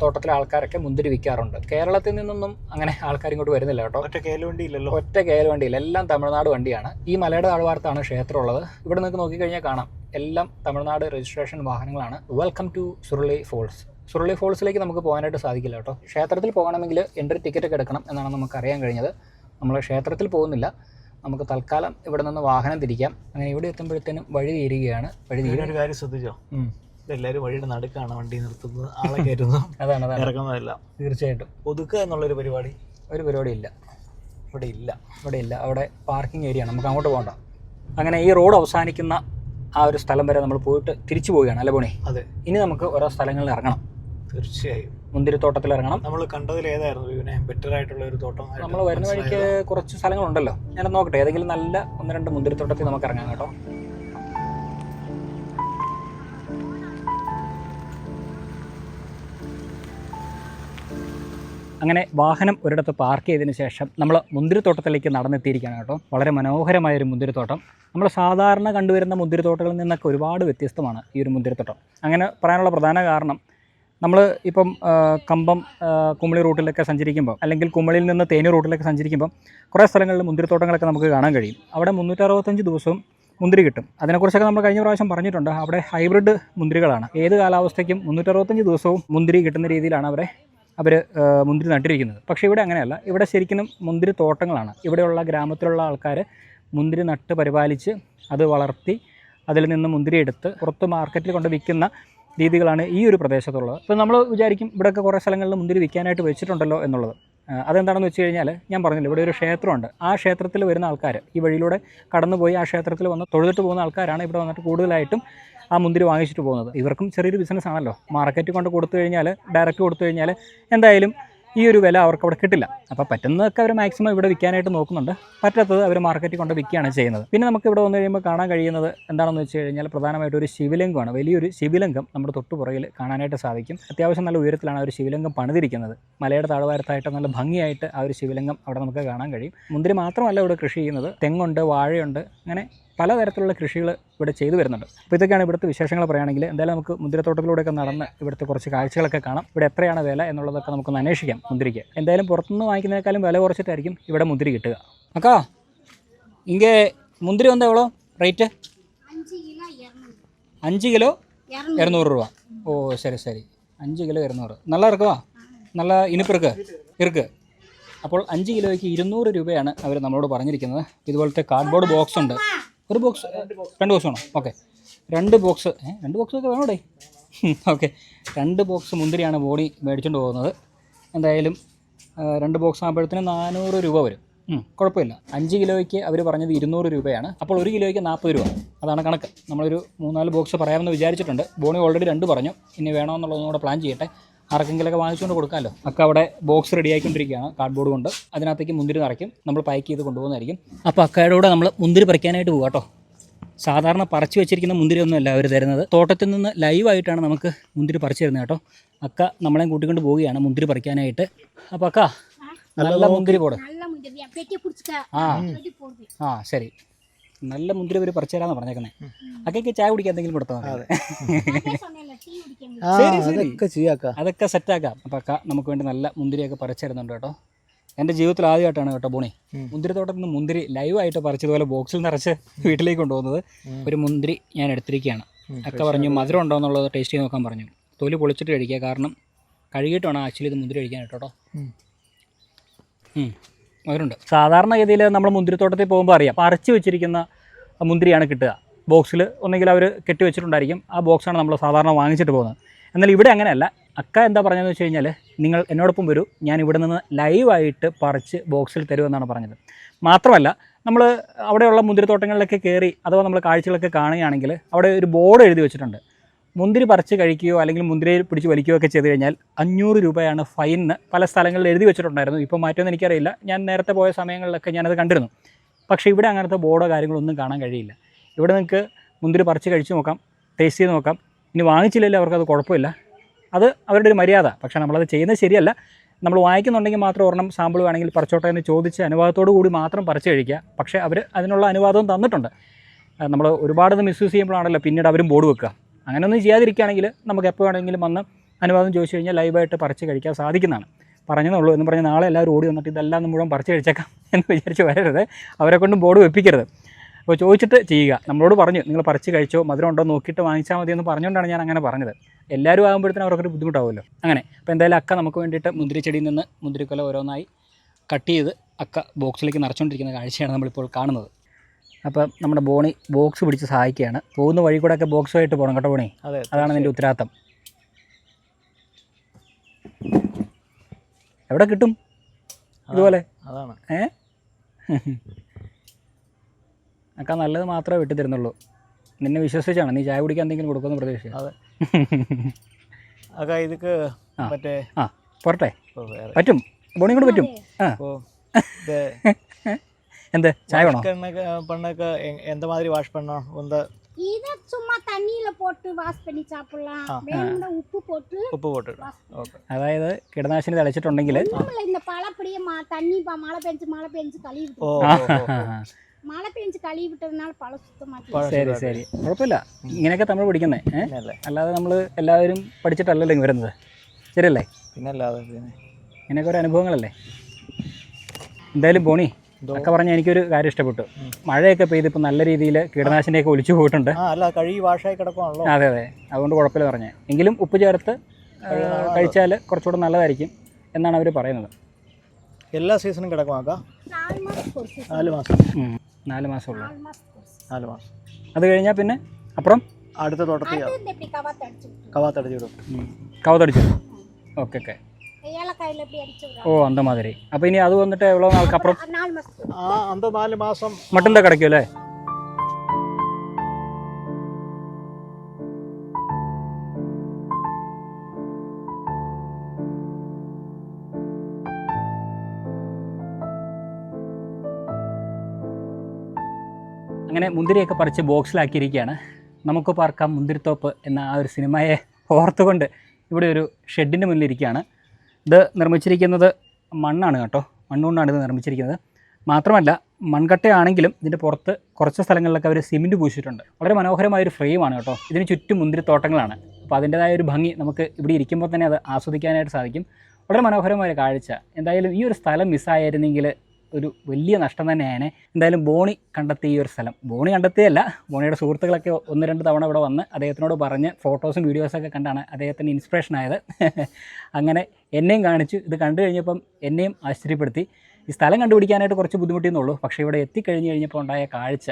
തോട്ടത്തിലെ ആൾക്കാരൊക്കെ മുന്തിരി വിൽക്കാറുണ്ട്. കേരളത്തിൽ നിന്നൊന്നും അങ്ങനെ ആൾക്കാർ ഇങ്ങോട്ട് വരുന്നില്ല കേട്ടോ. ഒറ്റ കയൽ വണ്ടിയില്ല, എല്ലാം തമിഴ്നാട് വണ്ടിയാണ്. ഈ മലയുടെ താഴ്വാരത്താണ് ക്ഷേത്രം ഉള്ളത്. ഇവിടെ നിങ്ങൾക്ക് നോക്കിക്കഴിഞ്ഞാൽ കാണാം, എല്ലാം തമിഴ്നാട് രജിസ്ട്രേഷൻ വാഹനങ്ങളാണ്. Welcome to Suruli falls. Suruli ഫോൾസിലേക്ക് നമുക്ക് പോകാനായിട്ട് സാധിക്കില്ല കേട്ടോ. ക്ഷേത്രത്തിൽ പോകണമെങ്കിൽ എൻട്രി ടിക്കറ്റ് ഒക്കെ എടുക്കണം എന്നാണ് നമുക്ക് അറിയാൻ കഴിഞ്ഞത്. നമ്മൾ ക്ഷേത്രത്തിൽ പോകുന്നില്ല, നമുക്ക് തൽക്കാലം ഇവിടെ നിന്ന് വാഹനം തിരിക്കാം. അങ്ങനെ ഇവിടെ എത്തുമ്പോഴത്തേനും വഴി തീരുകയാണ്. ഒരു കാര്യം ശ്രദ്ധിച്ചോ, എല്ലാവരും വഴിയുടെ നടുക്കാണ് വണ്ടി നിർത്തുന്നത്, ആളെ കയറ്റുന്നു, അതാണ് ഇറക്കുന്നതല്ല. തീർച്ചയായിട്ടും ഒതുക്കുക എന്നുള്ളൊരു പരിപാടി ഇല്ല. ഇവിടെ ഇല്ല. അവിടെ പാർക്കിംഗ് ഏരിയ ആണ്, നമുക്ക് അങ്ങോട്ട് പോകണ്ട. അങ്ങനെ ഈ റോഡ് അവസാനിക്കുന്ന ആ ഒരു സ്ഥലം വരെ നമ്മൾ പോയിട്ട് തിരിച്ചു പോവുകയാണ് അല്ലേ ബോണി? അതെ. ഇനി നമുക്ക് ഓരോ സ്ഥലങ്ങളിൽ ഇറങ്ങണം. തീർച്ചയായും മുന്തിരിത്തോട്ടത്തിൽ ഇറങ്ങണം. നമ്മൾ കണ്ടതിൽ ഏതായിരുന്നു ബെറ്റർ ആയിട്ടുള്ള ഒരു തോട്ടം? നമ്മൾ വരുന്ന വഴിക്ക് കുറച്ച് സ്ഥലങ്ങളുണ്ടല്ലോ, ഞാനത് നോക്കട്ടെ. ഏതെങ്കിലും നല്ല 1-2 മുന്തിരിത്തോട്ടത്തിൽ നമുക്ക് ഇറങ്ങാം കേട്ടോ. അങ്ങനെ വാഹനം ഒരിടത്ത് പാർക്ക് ചെയ്തതിന് ശേഷം നമ്മൾ മുന്തിരിത്തോട്ടത്തിലേക്ക് നടന്നെത്തിയിരിക്കുകയാണ് കേട്ടോ. വളരെ മനോഹരമായൊരു മുന്തിരിത്തോട്ടം. നമ്മൾ സാധാരണ കണ്ടുവരുന്ന മുന്തിരിത്തോട്ടങ്ങളിൽ നിന്നൊക്കെ ഒരുപാട് വ്യത്യസ്തമാണ് ഈ ഒരു മുന്തിരിത്തോട്ടം. അങ്ങനെ പറയാനുള്ള പ്രധാന കാരണം, നമ്മൾ ഇപ്പം കമ്പം കുമളി റൂട്ടിലൊക്കെ സഞ്ചരിക്കുമ്പോൾ, അല്ലെങ്കിൽ കുമളിയിൽ നിന്ന് തേനി റൂട്ടിലൊക്കെ സഞ്ചരിക്കുമ്പോൾ കുറേ സ്ഥലങ്ങളിൽ മുന്തിരിത്തോട്ടങ്ങളൊക്കെ നമുക്ക് കാണാൻ കഴിയും. അവിടെ 365 ദിവസവും മുന്തിരി കിട്ടും. അതിനെക്കുറിച്ചൊക്കെ നമ്മൾ കഴിഞ്ഞ പ്രാവശ്യം പറഞ്ഞിട്ടുണ്ട്. അവിടെ ഹൈബ്രിഡ് മുന്തിരികളാണ്. ഏത് കാലാവസ്ഥയ്ക്കും 365 ദിവസവും മുന്തിരി കിട്ടുന്ന രീതിയിലാണ് അവർ മുന്തിരി നട്ടിരിക്കുന്നത്. പക്ഷേ ഇവിടെ അങ്ങനെയല്ല. ഇവിടെ ശരിക്കും മുന്തിരി തോട്ടങ്ങളാണ്. ഇവിടെയുള്ള ഗ്രാമത്തിലുള്ള ആൾക്കാർ മുന്തിരി നട്ട് പരിപാലിച്ച് അത് വളർത്തി അതിൽ നിന്ന് മുന്തിരി എടുത്ത് പുറത്ത് മാർക്കറ്റിൽ കൊണ്ട് വിൽക്കുന്ന രീതികളാണ് ഈ ഒരു പ്രദേശത്തുള്ളത്. ഇപ്പോൾ നമ്മൾ വിചാരിക്കും ഇവിടെയൊക്കെ കുറേ സ്ഥലങ്ങളിൽ മുന്തിരി വിൽക്കാനായിട്ട് വെച്ചിട്ടുണ്ടല്ലോ എന്നുള്ളത്. അതെന്താണെന്ന് വെച്ച് കഴിഞ്ഞാൽ, ഞാൻ പറഞ്ഞില്ല, ഇവിടെ ഒരു ക്ഷേത്രമുണ്ട്. ആ ക്ഷേത്രത്തിൽ വരുന്ന ആൾക്കാർ, ഈ വഴിയിലൂടെ കടന്നുപോയി ആ ക്ഷേത്രത്തിൽ വന്ന് തൊഴുതിട്ട് പോകുന്ന ആൾക്കാരാണ് ഇവിടെ വന്നിട്ട് കൂടുതലായിട്ടും ആ മുന്തിരി വാങ്ങിച്ചിട്ട് പോകുന്നത്. ഇവർക്കും ചെറിയൊരു ബിസിനസ് ആണല്ലോ. മാർക്കറ്റിൽ കൊണ്ട് കൊടുത്തു കഴിഞ്ഞാൽ, ഡയറക്റ്റ് കൊടുത്തു കഴിഞ്ഞാൽ എന്തായാലും ഈ ഒരു വില അവർക്ക് അവിടെ കിട്ടില്ല. അപ്പോൾ പറ്റുന്നതൊക്കെ അവർ മാക്സിമം ഇവിടെ വിൽക്കാനായിട്ട് നോക്കുന്നുണ്ട്. പറ്റാത്തത് അവർ മാർക്കറ്റിൽ കൊണ്ട് വിൽക്കുകയാണ് ചെയ്യുന്നത്. പിന്നെ നമുക്ക് ഇവിടെ വന്നു കഴിയുമ്പോൾ കാണാൻ കഴിയുന്നത് എന്താണെന്ന് വെച്ച് കഴിഞ്ഞാൽ, പ്രധാനമായിട്ട് ഒരു ശിവലിംഗമാണ്. വലിയൊരു ശിവലിംഗം നമ്മുടെ തൊട്ടുപുറകിൽ കാണാനായിട്ട് സാധിക്കും. അത്യാവശ്യം നല്ല ഉയരത്തിലാണ് ആ ഒരു ശിവലിംഗം പണിതിരിക്കുന്നത്. മലയുടെ താഴ്വാരത്തായിട്ട് നല്ല ഭംഗിയായിട്ട് ആ ഒരു ശിവലിംഗം അവിടെ നമുക്ക് കാണാൻ കഴിയും. മുന്തിരി മാത്രമല്ല ഇവിടെ കൃഷി ചെയ്യുന്നത്, തെങ്ങുണ്ട്, വാഴയുണ്ട്, അങ്ങനെ പലതരത്തിലുള്ള കൃഷികൾ ഇവിടെ ചെയ്തു വരുന്നുണ്ട്. അപ്പോൾ ഇതൊക്കെയാണ് ഇവിടുത്തെ വിശേഷങ്ങൾ പറയുകയാണെങ്കിൽ. എന്തായാലും നമുക്ക് മുന്തിരിത്തോട്ടത്തിലൂടെയൊക്കെ നടന്ന് ഇവിടുത്തെ കുറച്ച് കാഴ്ചകളൊക്കെ കാണാം. ഇവിടെ എത്രയാണ് വില എന്നുള്ളതൊക്കെ നമുക്കൊന്ന് അന്വേഷിക്കാം. മുന്തിരിക്ക് എന്തായാലും പുറത്തുനിന്ന് വാങ്ങിക്കുന്നതിനേക്കാളും വില കുറച്ചിട്ടായിരിക്കും ഇവിടെ മുന്തിരി കിട്ടുക. അക്കാ ഇங்கே മുന്തിരി വന്താ എവ്വളോ റേറ്റ്? 5 കിലോ 200 രൂപ. ഓ ശരി ശരി, 5 കിലോ 200. നല്ല ഇറക്കുവാ, നല്ല ഇനിപ്പ് ഇറുക്ക്. അപ്പോൾ 5 കിലോയ്ക്ക് 200 രൂപയാണ് അവർ നമ്മളോട് പറഞ്ഞിരിക്കുന്നത്. ഇതുപോലത്തെ കാർഡ്ബോർഡ് ബോക്സ് ഉണ്ട്. ഒരു ബോക്സ്, 2 ബോക്സ് വേണോ? Okay, 2 box. 2 ബോക്സൊക്കെ വേണോടേ? ഓക്കെ, 2 ബോക്സ് മുന്തിരിയാണ് ബോണി മേടിച്ചുകൊണ്ട് പോകുന്നത്. എന്തായാലും 2 ബോക്സ് ആകുമ്പോഴത്തേന് 400 രൂപ വരും. കുഴപ്പമില്ല. 5 കിലോയ്ക്ക് അവർ പറഞ്ഞത് 200 രൂപയാണ്. അപ്പോൾ 1 കിലോയ്ക്ക് 40 രൂപ. അതാണ് കണക്ക്. നമ്മളൊരു 3-4 ബോക്സ് പറയാമെന്ന് വിചാരിച്ചിട്ടുണ്ട്. ബോണി ഓൾറെഡി 2 പറഞ്ഞു. ഇനി വേണമെന്നുള്ളതും കൂടെ പ്ലാൻ ചെയ്യട്ടെ. ആർക്കെങ്കിലൊക്കെ വാങ്ങിച്ചുകൊണ്ട് കൊടുക്കാമല്ലോ. ഒക്കെ അവിടെ ബോക്സ് റെഡി ആയിക്കൊണ്ടിരിക്കുകയാണ് കാർഡ്ബോർഡ് കൊണ്ട്. അതിനകത്തേക്ക് മുന്തിരി നിറയ്ക്കും, നമ്മൾ പാക്ക് ചെയ്ത് കൊണ്ടുപോകുന്നതായിരിക്കും. അപ്പോൾ അക്കയുടെ കൂടെ നമ്മൾ മുന്തിരി പറിക്കാനായിട്ട് പോകുക കേട്ടോ. സാധാരണ പറിച്ചു വെച്ചിരിക്കുന്ന മുന്തിരി ഒന്നുമല്ല അവർ തരുന്നത്. തോട്ടത്തിൽ നിന്ന് ലൈവായിട്ടാണ് നമുക്ക് മുന്തിരി പറിച്ചു തരുന്നത് കേട്ടോ. അക്ക നമ്മളെയും കൂട്ടിക്കൊണ്ട് പോവുകയാണ് മുന്തിരി പറിക്കാനായിട്ട്. അപ്പോൾ അക്ക നല്ല മുന്തിരി പോട്. ആ ശരി, നല്ല മുന്തിരി അവർ പറിച്ചു തരാമെന്ന് പറഞ്ഞേക്കുന്നത്. അക്കൊക്കെ ചായ കുടിക്കാൻ എന്തെങ്കിലും കൊടുത്താൽ അതൊക്കെ സെറ്റാക്കാം. അപ്പം അക്ക നമുക്ക് വേണ്ടി നല്ല മുന്തിരിയൊക്കെ പറിച്ചു തരുന്നുണ്ട് കേട്ടോ. എൻ്റെ ജീവിതത്തിൽ ആദ്യമായിട്ടാണ് കേട്ടോ ബോണി മുന്തിരിത്തോട്ടത്തിൽ നിന്ന് മുന്തിരി ലൈവായിട്ട് പറിച്ചതുപോലെ ബോക്സിൽ നിറച്ച് വീട്ടിലേക്ക് കൊണ്ടുപോകുന്നത്. ഒരു മുന്തിരി ഞാൻ എടുത്തിരിക്കുകയാണ്. അക്ക പറഞ്ഞു മധുരം ഉണ്ടോ എന്നുള്ളത് ടേസ്റ്റ് ചെയ്ത് നോക്കാൻ പറഞ്ഞു. തൊലി പൊളിച്ചിട്ട് കഴിക്കുക, കാരണം കഴുകിയിട്ട് വേണം ആക്ച്വലി ഇത് മുന്തിരി കഴിക്കാൻ കേട്ടോ. മധുരമുണ്ട്. സാധാരണഗതിയിൽ നമ്മൾ മുന്തിരിത്തോട്ടത്തിൽ പോകുമ്പോൾ അറിയാം, പറിച്ച് വെച്ചിരിക്കുന്ന മുന്തിരിയാണ് കിട്ടുക. ബോക്സിൽ ഒന്നെങ്കിൽ അവർ കെട്ടി വെച്ചിട്ടുണ്ടായിരിക്കും. ആ ബോക്സാണ് നമ്മൾ സാധാരണ വാങ്ങിച്ചിട്ട് പോകുന്നത്. എന്നാൽ ഇവിടെ അങ്ങനെയല്ല. അക്ക എന്താ പറഞ്ഞതെന്ന് വെച്ച് കഴിഞ്ഞാൽ, നിങ്ങൾ എന്നോടൊപ്പം വരൂ, ഞാൻ ഇവിടെ നിന്ന് ലൈവായിട്ട് പറിച്ച് ബോക്സിൽ തരുമെന്നാണ് പറഞ്ഞത്. മാത്രമല്ല, നമ്മൾ അവിടെയുള്ള മുന്തിരിത്തോട്ടങ്ങളിലൊക്കെ കയറി അഥവാ നമ്മൾ കാഴ്ചകളൊക്കെ കാണുകയാണെങ്കിൽ അവിടെ ഒരു ബോർഡ് എഴുതി വെച്ചിട്ടുണ്ട്. മുന്തിരി പറിച്ച് കഴിക്കുകയോ അല്ലെങ്കിൽ മുന്തിരി പിടിച്ച് വലിക്കുകയോ ഒക്കെ ചെയ്ത് കഴിഞ്ഞാൽ 500 രൂപയാണ് ഫൈന് പല സ്ഥലങ്ങളിൽ എഴുതി വെച്ചിട്ടുണ്ടായിരുന്നു. ഇപ്പോൾ മാറ്റുമെന്ന് എനിക്കറിയില്ല. ഞാൻ നേരത്തെ പോയ സമയങ്ങളിലൊക്കെ ഞാനത് കണ്ടിരുന്നു. പക്ഷേ ഇവിടെ അങ്ങനത്തെ ബോർഡോ കാര്യങ്ങളൊന്നും കാണാൻ കഴിയില്ല. ഇവിടെ നിങ്ങൾക്ക് മുന്തിരി പറിച്ച് കഴിച്ച് നോക്കാം, ടേസ്റ്റ് ചെയ്ത് നോക്കാം. ഇനി വാങ്ങിച്ചില്ലെങ്കിൽ അവർക്കത് കുഴപ്പമില്ല. അത് അവരുടെ ഒരു മര്യാദ. പക്ഷേ നമ്മളത് ചെയ്യുന്നത് ശരിയല്ല. നമ്മൾ വാങ്ങിക്കുന്നുണ്ടെങ്കിൽ മാത്രം ഒരെണ്ണം സാമ്പിൾ വേണമെങ്കിൽ പറിച്ചോട്ടെ എന്ന് ചോദിച്ച് അനുവാദത്തോടു കൂടി മാത്രം പറിച്ച് കഴിക്കുക. പക്ഷേ അവർ അതിനുള്ള അനുവാദവും തന്നിട്ടുണ്ട്. നമ്മൾ ഒരുപാടത് മിസ്യൂസ് ചെയ്യുമ്പോഴാണല്ലോ പിന്നീട് അവരും ബോർഡ് വെക്കുക. അങ്ങനെയൊന്നും ചെയ്യാതിരിക്കുകയാണെങ്കിൽ നമുക്ക് എപ്പോൾ വേണമെങ്കിലും വന്ന് അനുവാദം ചോദിച്ചു കഴിഞ്ഞാൽ ലൈവായിട്ട് പറിച്ച് കഴിക്കാൻ സാധിക്കുന്നതാണ്. പറഞ്ഞതേ എന്ന് പറഞ്ഞ് നാളെ എല്ലാവരും ഓടി വന്നിട്ട് ഇതെല്ലാം മുഴുവൻ പറിച്ച് കഴിച്ചേക്കാം എന്ന് വിചാരിച്ച് വരരുത്. അവരെ കൊണ്ട് ബോർഡ് വെപ്പിക്കരുത്. അപ്പോൾ ചോദിച്ചിട്ട് ചെയ്യുക. നമ്മളോട് പറഞ്ഞു നിങ്ങൾ പറിച്ച് കഴിച്ചോ, മധുരം ഉണ്ടോ നോക്കിയിട്ട് വാങ്ങിച്ചാൽ മതി എന്ന് പറഞ്ഞുകൊണ്ടാണ് ഞാൻ അങ്ങനെ പറഞ്ഞത്. എല്ലാവരും ആകുമ്പോഴത്തേനും അവർക്കൊരു ബുദ്ധിമുട്ടാവുമല്ലോ. അങ്ങനെ അപ്പോൾ എന്തായാലും അക്ക നമുക്ക് വേണ്ടിയിട്ട് മുന്തിരിച്ചെടിയിൽ നിന്ന് മുന്തിരിക്കൊല ഓരോന്നായി കട്ട് ചെയ്ത് അക്ക ബോക്സിലേക്ക് നിറച്ചുകൊണ്ടിരിക്കുന്ന കാഴ്ചയാണ് നമ്മളിപ്പോൾ കാണുന്നത്. അപ്പോൾ നമ്മുടെ ബോണി ബോക്സ് പിടിച്ച് സഹായിക്കുകയാണ്. പോകുന്ന വഴി കൂടെ ഒക്കെ ബോക്സുമായിട്ട് പോകണം കേട്ടോ ബോണി. അതാണ് നിൻ്റെ ഉത്തരവാദിത്തം. എവിടെ കിട്ടും ഇതുപോലെ? അതാണ് അക്ക നല്ലത് മാത്രമേ വെട്ടി തരുന്നുള്ളൂ. നിന്നെ വിശ്വസിച്ചാണ്. നീ ചായ കുടിക്കാൻ എന്തെങ്കിലും കൊടുക്കുമെന്ന് പ്രതീക്ഷിച്ചു. അതെ അക്ക ഇതൊക്കെ മറ്റേ പോരട്ടെ പറ്റും ബോണി കൊണ്ട് പറ്റും. എന്ത് ചായ വേണോ? பண்ணக்க எந்த மாதிரி வாஷ் பண்ணோம்? இத சும்மா தண்ணியில போட்டு வாஷ் பண்ணி சாப்பிடலாம். வேணும்னா உப்பு போட்டு ஓகே. അതായത് കീടനാശിനി തളിച്ചിട്ടുണ്ടെങ്കിൽ இந்த பழப்படியே தண்ணி மழை பெஞ்சு கழுவி விட்டு മഴ പെഞ്ച് കഴുകി വിട്ടതിനാൽ പഴം സുത്തമാക്കി. ശരി ശരി, കുഴപ്പമില്ല. ഇങ്ങനെയൊക്കെ നമ്മൾ പഠിക്കുന്നേ, അല്ലാതെ നമ്മൾ എല്ലാവരും പഠിച്ചിട്ടല്ലല്ലോ ഇങ്ങ് വരുന്നത്. ശരിയല്ലേ? പിന്നല്ലാതെ ഇങ്ങനെയൊക്കെ ഒരു അനുഭവങ്ങളല്ലേ. എന്തായാലും ബോണി ഒക്കെ പറഞ്ഞാൽ എനിക്കൊരു കാര്യം ഇഷ്ടപ്പെട്ടു. മഴയൊക്കെ പെയ്ത് ഇപ്പം നല്ല രീതിയിൽ കീടനാശിനിയൊക്കെ ഒലിച്ചു പോയിട്ടുണ്ട്. അതെ അതെ, അതുകൊണ്ട് കുഴപ്പമില്ല പറഞ്ഞേ. എങ്കിലും ഉപ്പ് ചേർത്ത് കഴിച്ചാൽ കുറച്ചുകൂടെ നല്ലതായിരിക്കും എന്നാണ് അവർ പറയുന്നത്. എല്ലാ സീസണും കിടക്കും. 4 മാസമുള്ളൂ. 4 മാസം. അത് കഴിഞ്ഞാൽ പിന്നെ അപ്പുറം അടുത്ത തോട്ടത്തിൽ കവത്തടിച്ചു. Okay okay. ഓ അന്ത മാതിരി. അപ്പോൾ ഇനി അത് വന്നിട്ട് എவ்வளோ നാൾക്ക് അപ്പുറം? 4 മാസം മട്ടൻ്റെ കിടക്കും അല്ലേ? അങ്ങനെ മുന്തിരിയൊക്കെ പറിച്ച് ബോക്സിലാക്കിയിരിക്കുകയാണ്. നമുക്ക് പാർക്കാം മുന്തിരിത്തോപ്പ് എന്ന ആ ഒരു സിനിമയെ ഓർത്തുകൊണ്ട് ഇവിടെ ഒരു ഷെഡിൻ്റെ മുന്നിലിരിക്കുകയാണ്. ഇത് നിർമ്മിച്ചിരിക്കുന്നത് മണ്ണാണ് കേട്ടോ, മണ്ണുകൊണ്ടാണ് ഇത് നിർമ്മിച്ചിരിക്കുന്നത്. മാത്രമല്ല മൺകട്ടയാണെങ്കിലും ഇതിൻ്റെ പുറത്ത് കുറച്ച് സ്ഥലങ്ങളിലൊക്കെ അവർ സിമെൻറ്റ് പൂശിയിട്ടുണ്ട്. വളരെ മനോഹരമായൊരു ഫ്രെയിമാണ് കേട്ടോ. ഇതിന് ചുറ്റും മുന്തിരിത്തോട്ടങ്ങളാണ്. അപ്പോൾ അതിൻ്റേതായ ഒരു ഭംഗി നമുക്ക് ഇവിടെ ഇരിക്കുമ്പോൾ തന്നെ അത് ആസ്വദിക്കാനായിട്ട് സാധിക്കും. വളരെ മനോഹരമായ കാഴ്ച. എന്തായാലും ഈ ഒരു സ്ഥലം മിസ്സായിരുന്നെങ്കിൽ ഒരു വലിയ നഷ്ടം തന്നെയാണ്. എന്തായാലും ബോണി കണ്ടെത്തിയ ഈ ഒരു സ്ഥലം, ബോണി കണ്ടെത്തിയല്ല, ബോണിയുടെ സുഹൃത്തുക്കളൊക്കെ 1-2 തവണ ഇവിടെ വന്ന് അദ്ദേഹത്തിനോട് പറഞ്ഞ് ഫോട്ടോസും വീഡിയോസൊക്കെ കണ്ടാണ് അദ്ദേഹത്തിന് ഇൻസ്പിറേഷൻ ആയത്. അങ്ങനെ എന്നെയും കാണിച്ചു. ഇത് കണ്ടു കഴിഞ്ഞപ്പം എന്നെയും ആശ്ചര്യപ്പെടുത്തി. ഈ സ്ഥലം കണ്ടുപിടിക്കാനായിട്ട് കുറച്ച് ബുദ്ധിമുട്ടിയെന്നുള്ളൂ. പക്ഷേ ഇവിടെ എത്തിക്കഴിഞ്ഞ് കഴിഞ്ഞപ്പോൾ ഉണ്ടായ കാഴ്ച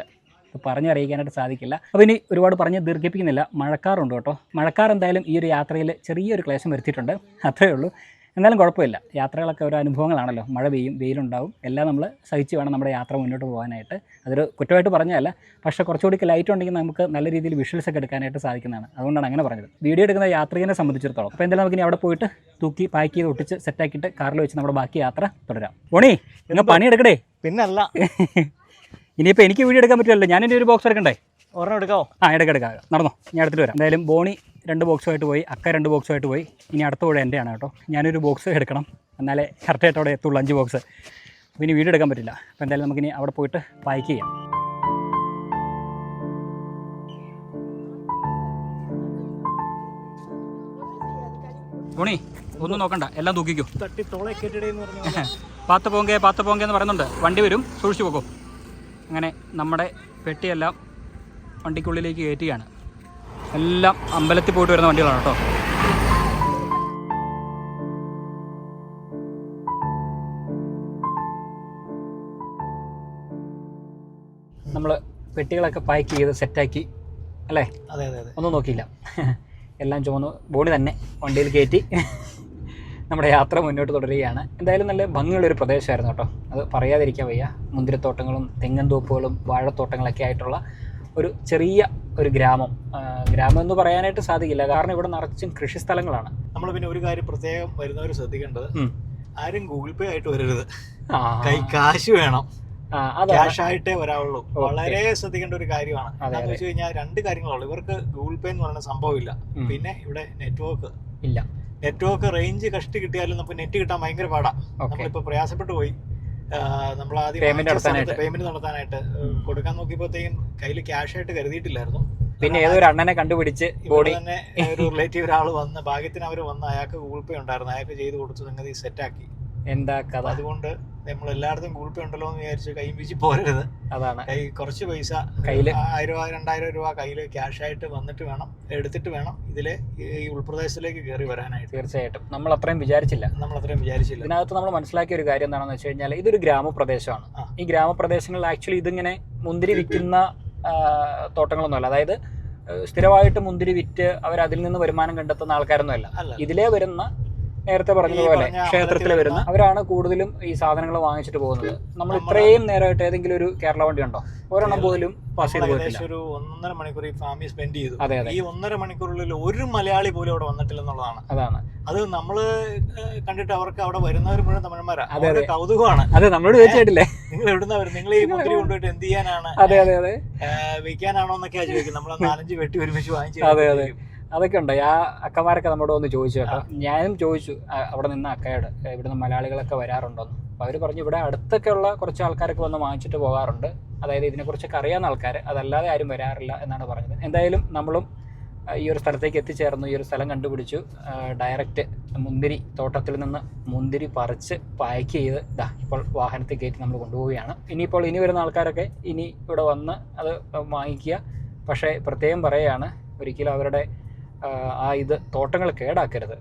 പറഞ്ഞറിയിക്കാനായിട്ട് സാധിക്കില്ല. അപ്പോൾ ഇനി ഒരുപാട് പറഞ്ഞ് ദീർഘിപ്പിക്കുന്നില്ല. മഴക്കാറുണ്ട് കേട്ടോ. മഴക്കാർ എന്തായാലും ഈ ഒരു യാത്രയിൽ ചെറിയൊരു ക്ലേശം വരുത്തിയിട്ടുണ്ട്, അത്രയേ ഉള്ളൂ. എന്നാലും കുഴപ്പമില്ല. യാത്രകളൊക്കെ ഓരോ അനുഭവങ്ങളാണല്ലോ. മഴ പെയ്യും, വെയിലുണ്ടാവും, എല്ലാം നമ്മൾ സഹിച്ച് വേണം നമ്മുടെ യാത്ര മുന്നോട്ട് പോകാനായിട്ട്. അതൊരു കുറ്റമായിട്ട് പറഞ്ഞതല്ല, പക്ഷേ കുറച്ചുകൂടി ലൈറ്റ് ഉണ്ടെങ്കിൽ നമുക്ക് നല്ല രീതിയിൽ വിഷ്വൽസ് ഒക്കെ എടുക്കാനായിട്ട് സാധിക്കുന്നതാണ്. അതുകൊണ്ടാണ് അങ്ങനെ പറഞ്ഞത്. വീഡിയോ എടുക്കുന്ന യാത്രികനെ സംബന്ധിച്ചിടത്തോളം. അപ്പോൾ എന്തായാലും നമുക്കിനി അവിടെ പോയിട്ട് തൂക്കി പാക്ക് ചെയ്ത് ഒട്ടിച്ച് സെറ്റാക്കിയിട്ട് കാറിൽ വെച്ച് നമ്മുടെ ബാക്കി യാത്ര തുടരാം. ബോണി നിങ്ങൾ പണിയെടുക്കടേ. പിന്നല്ല ഇനിയിപ്പോൾ എനിക്ക് വീഡിയോ എടുക്കാൻ പറ്റുമല്ലോ. ഞാനിൻ്റെ ഒരു ബോക്സ് എടുക്കണ്ടേ? ഒരെണ്ണം എടുക്കാമോ? എടുക്കാം. നടന്നോ, ഞാൻ എടുത്തിട്ട് വരാം. എന്തായാലും ബോണി 2 ബോക്സുമായിട്ട് പോയി, അക്ക 2 ബോക്സുമായിട്ട് പോയി. ഇനി അടുത്ത കൂടെ എൻ്റെയാണ് കേട്ടോ. ഞാനൊരു ബോക്സ് എടുക്കണം, എന്നാലേ കറക്റ്റായിട്ട് അവിടെ എത്തുള്ളൂ. 5 ബോക്സ്. അപ്പോൾ ഇനി വീഡിയോ എടുക്കാൻ പറ്റില്ല. അപ്പോൾ എന്തായാലും നമുക്കിനി അവിടെ പോയിട്ട് പാക്ക് ചെയ്യാം. ബോണി ഒന്നും നോക്കണ്ട, എല്ലാം തൂക്കിക്കോ. തട്ടി തോളെ കെട്ടിടേന്ന് പറഞ്ഞു. പാത്ത പോങ്കെ എന്ന് പറയുന്നുണ്ട്. വണ്ടി വരും, സൂക്ഷിച്ചു പോക്കോ. അങ്ങനെ നമ്മുടെ പെട്ടിയെല്ലാം വണ്ടിക്കുള്ളിലേക്ക് കയറ്റുകയാണ്. എല്ലാം അമ്പലത്തിൽ പോയിട്ട് വരുന്ന വണ്ടികളാണ് കേട്ടോ. നമ്മൾ പെട്ടികളൊക്കെ പാക്ക് ചെയ്ത് സെറ്റാക്കി അല്ലേ? അതെ അതെ അതെ. ഒന്നും നോക്കിയില്ല, എല്ലാം ചുമന്നു ബോണി തന്നെ വണ്ടിയിൽ കയറ്റി നമ്മുടെ യാത്ര മുന്നോട്ട് തുടരുകയാണ്. എന്തായാലും നല്ല ഭംഗിയുള്ളൊരു പ്രദേശമായിരുന്നു കേട്ടോ, അത് പറയാതിരിക്കാൻ വയ്യ. മുന്തിരിത്തോട്ടങ്ങളും തെങ്ങൻ തോപ്പുകളും വാഴത്തോട്ടങ്ങളൊക്കെ ആയിട്ടുള്ള ഒരു ചെറിയ ഒരു ഗ്രാമം എന്ന് പറയാനായിട്ട് സാധിക്കില്ല, കാരണം ഇവിടെ നിറച്ചും കൃഷി സ്ഥലങ്ങളാണ്. നമ്മൾ പിന്നെ ഒരു കാര്യം പ്രത്യേകം വരുന്നവർ ശ്രദ്ധിക്കേണ്ടത്, ആരും ഗൂഗിൾ പേ ആയിട്ട് വരരുത്. കൈ കാശ് വേണം, ക്യാഷ് ആയിട്ടേ വരാവുള്ളൂ. വളരെ ശ്രദ്ധിക്കേണ്ട ഒരു കാര്യമാണ്. എന്താണെന്ന് വെച്ച് കഴിഞ്ഞാൽ 2 കാര്യങ്ങളുള്ളൂ. ഇവർക്ക് ഗൂഗിൾ പേ എന്ന് പറയുന്ന സംഭവം ഇല്ല, പിന്നെ ഇവിടെ നെറ്റ്വർക്ക് ഇല്ല. നെറ്റ്വർക്ക് റേഞ്ച് കഷ്ടി കിട്ടിയാലും നമുക്ക് നെറ്റ് കിട്ടാൻ ഭയങ്കര പാടാ. നമ്മളിപ്പോ പ്രയാസപ്പെട്ടു പോയി. നമ്മൾ ആദ്യം പേയ്മെന്റ് നടത്താനായിട്ട് കൊടുക്കാൻ നോക്കിയപ്പോഴത്തേക്കും കയ്യിൽ ക്യാഷ് ആയിട്ട് കരുതിയിട്ടില്ലായിരുന്നു. പിന്നെ ഏതൊരു അണ്ണനെ കണ്ടുപിടിച്ച് ബോഡി തന്നെ ഒരു റിലേറ്റീവ് ഒരാൾ വന്ന് ഭാഗ്യത്തിന് അവർ വന്ന് അയാൾക്ക് ഗൂഗിൾ പേ ഉണ്ടായിരുന്നു, അയാൾക്ക് ചെയ്ത് കൊടുത്തു, സംഗതി സെറ്റാക്കി. എന്താ കഥ? അതുകൊണ്ട് നമ്മൾ എല്ലായിടത്തും ഗൂഗിൾ പേ ഉണ്ടല്ലോ എന്ന് വിചാരിച്ച് കൈ വീശി പോരരുത്. അതാണ് കുറച്ച് പൈസ കയ്യില് 1000 രൂപ 2000 രൂപ കയ്യിൽ ക്യാഷ് ആയിട്ട് വന്നിട്ട് വേണം, എടുത്തിട്ട് വേണം ഇതിലെ ഈ ഉൾപ്രദേശത്തിലേക്ക് കയറി വരാനായിട്ട്. തീർച്ചയായിട്ടും നമ്മൾ അത്രയും വിചാരിച്ചില്ല. ഇതിനകത്ത് നമ്മൾ മനസ്സിലാക്കിയ ഒരു കാര്യം എന്താണെന്ന് വെച്ച് കഴിഞ്ഞാൽ ഇതൊരു ഗ്രാമപ്രദേശമാണ്. ഈ ഗ്രാമപ്രദേശങ്ങളിൽ ആക്ച്വലി ഇതിങ്ങനെ മുന്തിരി വിൽക്കുന്ന തോട്ടങ്ങളൊന്നുമല്ല. അതായത് സ്ഥിരമായിട്ട് മുന്തിരി വിറ്റ് അവർ അതിൽ നിന്ന് വരുമാനം കണ്ടെത്തുന്ന ആൾക്കാരൊന്നും അല്ല. ഇതിലേ വരുന്ന, നേരത്തെ പറഞ്ഞതുപോലെ ക്ഷേത്രത്തിൽ വരുന്ന അവരാണ് കൂടുതലും ഈ സാധനങ്ങൾ വാങ്ങിച്ചിട്ട് പോകുന്നത്. നമ്മൾ ഇത്രയും നേരമായിട്ട് ഏതെങ്കിലും ഒരു കേരള വണ്ടി ഉണ്ടോ? ഒരെണ്ണം പോലും പാസ് ചെയ്ത് പോയിട്ടില്ല. ഒരു 1.5 മണിക്കൂർ ഈ ഫാമിൽ സ്പെൻഡ് ചെയ്തു. അതെ. ഈ 1.5 മണിക്കൂറിൽ ഒരു മലയാളി പോലും അവിടെ വന്നിട്ടില്ല എന്നുള്ളതാണ്. അത് നമ്മള് കണ്ടിട്ട് അവർക്ക് അവിടെ വരുന്നവർ മുഴുവൻ തമിഴന്മാരാ. അതെ, കൗതുകമാണ്. അതെ, നമ്മളോട് ചോദിച്ചിട്ടില്ലേ നിങ്ങൾ എവിടുന്ന വരും, നിങ്ങൾ ഈ മുന്തിരി കൊണ്ടുപോയിട്ട് എന്ത് ചെയ്യാനാണ്, വിൽക്കാനാണോ എന്നൊക്കെയാ ചോദിക്കും. നമ്മൾ 4-5 വെട്ടി ഒരുമിച്ച് വാങ്ങിച്ചു. അതൊക്കെ ഉണ്ട്. ആ അക്കമാരൊക്കെ നമ്മോട് ഒന്ന് ചോദിച്ചു കേട്ടോ. ഞാനും ചോദിച്ചു അവിടെ നിന്ന് അക്കയോട്, ഇവിടുന്ന് മലയാളികളൊക്കെ വരാറുണ്ടോന്ന്. അപ്പോൾ അവർ പറഞ്ഞു ഇവിടെ അടുത്തൊക്കെ ഉള്ള കുറച്ച് ആൾക്കാരൊക്കെ വന്ന് വാങ്ങിച്ചിട്ട് പോകാറുണ്ട്. അതായത് ഇതിനെക്കുറിച്ചൊക്കെ അറിയാവുന്ന ആൾക്കാർ, അതല്ലാതെ ആരും വരാറില്ല എന്നാണ് പറഞ്ഞത്. എന്തായാലും നമ്മളും ഈ ഒരു സ്ഥലത്തേക്ക് എത്തിച്ചേർന്നു. ഈ ഒരു സ്ഥലം കണ്ടുപിടിച്ചു. ഡയറക്റ്റ് മുന്തിരി തോട്ടത്തിൽ നിന്ന് മുന്തിരി പറിച്ച് പാക്ക് ചെയ്ത് ഇപ്പോൾ വാഹനത്തിൽ കയറ്റി നമ്മൾ കൊണ്ടുപോവുകയാണ്. ഇനി വരുന്ന ആൾക്കാരൊക്കെ ഇനി ഇവിടെ വന്ന് അത് വാങ്ങിക്കുക. പക്ഷേ പ്രത്യേകം പറയുകയാണ്, ഒരിക്കലും അവരുടെ ഇത് തോട്ടങ്ങൾ കേടാക്കരുത്.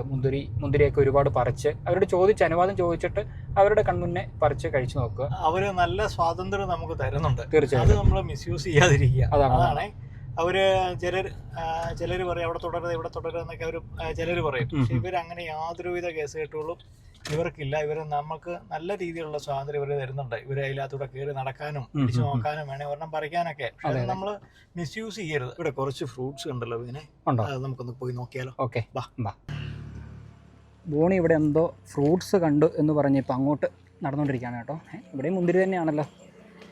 മുന്തിരിയൊക്കെ ഒരുപാട് പറിച്ച് അവരോട് അനുവാദം ചോദിച്ചിട്ട് അവരുടെ കൺമുന്നെ പറിച്ച് കഴിച്ചു നോക്കുക. അവര് നല്ല സ്വാതന്ത്ര്യം നമുക്ക് തരുന്നുണ്ട്. തീർച്ചയായും അത് നമ്മൾ മിസ്യൂസ് ചെയ്യാതിരിക്കുക. അതാണ് അവര് ചിലർ പറയും അവിടെ തുടരുത് ഇവിടെ തുടരുത് എന്നൊക്കെ അവർ ചിലർ പറയും. പക്ഷെ ഇവരങ്ങനെ യാതൊരുവിധ കേസ് കെട്ടുകളും ഇവർക്കില്ല. ഇവർ നമുക്ക് നല്ല രീതിയിലുള്ള സ്വാതന്ത്ര്യം ഇവർ തരുന്നുണ്ട്. ഇവർ അതിനകത്തൂടെ കയറി നടക്കാനും പിടിച്ചു നോക്കാനും വേണേ ഒരെണ്ണം പറിക്കാനൊക്കെ. പക്ഷെ നമ്മൾ മിസ്യൂസ് ചെയ്യരുത്. ഇവിടെ കുറച്ച് ഫ്രൂട്ട്സ് ഉണ്ടല്ലോ, ഇതിനെ നമുക്കൊന്ന് പോയി നോക്കിയാലോ? ഓക്കെ, ബോണി ഇവിടെ എന്തോ ഫ്രൂട്ട്സ് കണ്ടു എന്ന് പറഞ്ഞ് ഇപ്പം അങ്ങോട്ട് നടന്നുകൊണ്ടിരിക്കുകയാണ് കേട്ടോ. ഇവിടെയും മുന്തിരി തന്നെയാണല്ലോ.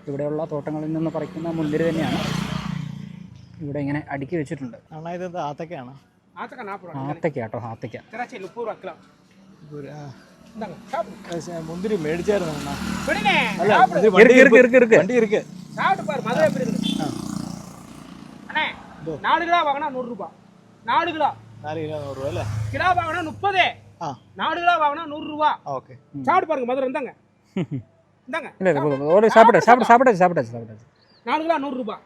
ഇവിടെയുള്ള തോട്ടങ്ങളിൽ നിന്ന് പറിക്കുന്ന മുന്തിരി തന്നെയാണ് ഇവിടെ ഇങ്ങനെ അടുക്കി വെച്ചിട്ടുണ്ട്. ആത്തക്കയാണ്. ആത്തക്കാട്ടോ, ആത്തക്ക. முந்திரி மேடிச்சாரு. இருக்கு. 4 கிலோ வாங்கினா 100 ரூபாய். 4 கிலோ 100 ரூபாய் இல்ல, கிலோ வாங்கினா 30. 4 கிலோ வாங்கினா 100 ரூபாய். ஓகே, சாப்பிட்டு பாருங்க. மதுரை இந்தாங்க இந்தாங்க. இல்ல ஒரு சாப்பிட்டாச்சு. 4 கிலோ 100 ரூபாய்.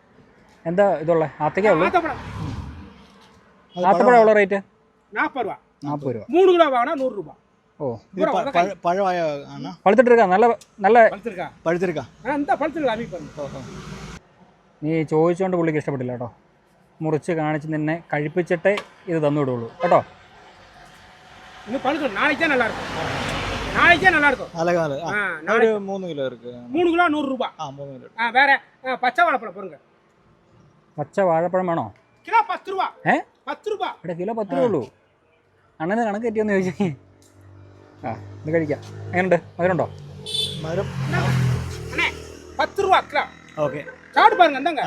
എന്താ ഇതുള്ള ആത്തക്ക ഉള്ളു? ആത്തപ്പഴം എவ்வளோ റേറ്റ്? 40 ரூபாய். 40 രൂപ. 3 கிலோ வாங்கினா 100 ரூபாய். ஓ, பழவாய பழுத்துட்டு இருக்கா? நல்ல പഴുത്തിരിക്കാ. എന്താ പഴുത്തിരിക്കാ? അമ്മി പറഞ്ഞു. നീ ചോദിച്ചുകൊണ്ട് പുള്ളിക്ക് ഇഷ്ടപ്പെട്ടില്ല കേട്ടോ. മുറിച്ച് കാണിച്ച് നിന്നെ കഴിപ്പിച്ചിട്ടേ ഇത് തന്നു വിടുള്ളൂ കേട്ടോ. இன்னும் பழுக்கணும். நாளைக்கு தான் நல்லா இருக்கும். நாளைக்கே நல்லா இருக்கும். ஒரு 3 கிலோ இருக்கு. 3 கிலோ 100 ரூபாய். 3 கிலோ. வேற பச்சை வாழைப்பழம் பாருங்க. പച്ച വാഴപ്പഴം വേണോ? കിലോ 10 രൂപ. 10 രൂപ. ഇവിടെ കിലോ 10 രൂപ ഉള്ളൂ. അണ്ണന് കണക്ക് തെറ്റിയെന്ന് ചോദിച്ചു. ഇത് കഴിക്കാം. എങ്ങനെയുണ്ട്? മധുരമുണ്ടോ? മധുരം 10 രൂപ കിലോ. ഓക്കെ, சாப்பிட்டு பாருங்க. இந்தாங்க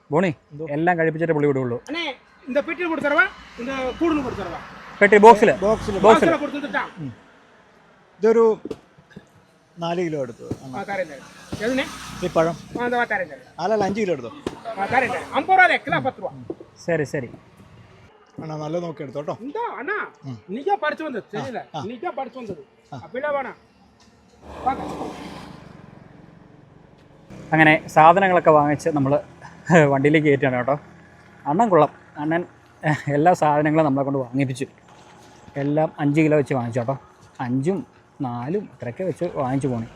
ബോണി, എല്ലാം കഴിപ്പിച്ചിട്ട് പുള്ളി വിടുള്ളൂ. அண்ணே இந்த பெட்டியில் கொடுத்துறவா, இந்த கூடுன்னு கொடுத்துறவா? പെട്ടി ബോക്സിൽ கொடுத்துட்டான். ഇതൊരു 4 കിലോ എടുത്തു. ഈ പഴം അല്ല 5 കിലോ എടുത്തോ. 50 ரூபாய் கிலோ 10 ரூபாய். சரி அண்ணா நல்ல നോക്കി എടുത്തോ ട്ടോ. എന്താ അണ്ണാ നീക്കാ പഠിച്ചു വന്നത്? ശരിയല്ല, നീക്കാ പഠിച്ചു വന്നത്. അപ്പില വേണം. അങ്ങനെ സാധനങ്ങളൊക്കെ വാങ്ങിച്ച് നമ്മൾ വണ്ടിയിലേക്ക് കയറ്റുകയാണ് കേട്ടോ. അണ്ണൻ കൊള്ളാം. അണ്ണൻ എല്ലാ സാധനങ്ങളും നമ്മളെ കൊണ്ട് വാങ്ങിപ്പിച്ചു. എല്ലാം 5 കിലോ വെച്ച് വാങ്ങിച്ചു കേട്ടോ. 5ഉം 4ഉം ഇത്രയൊക്കെ വെച്ച് വാങ്ങിച്ചു പോണേ.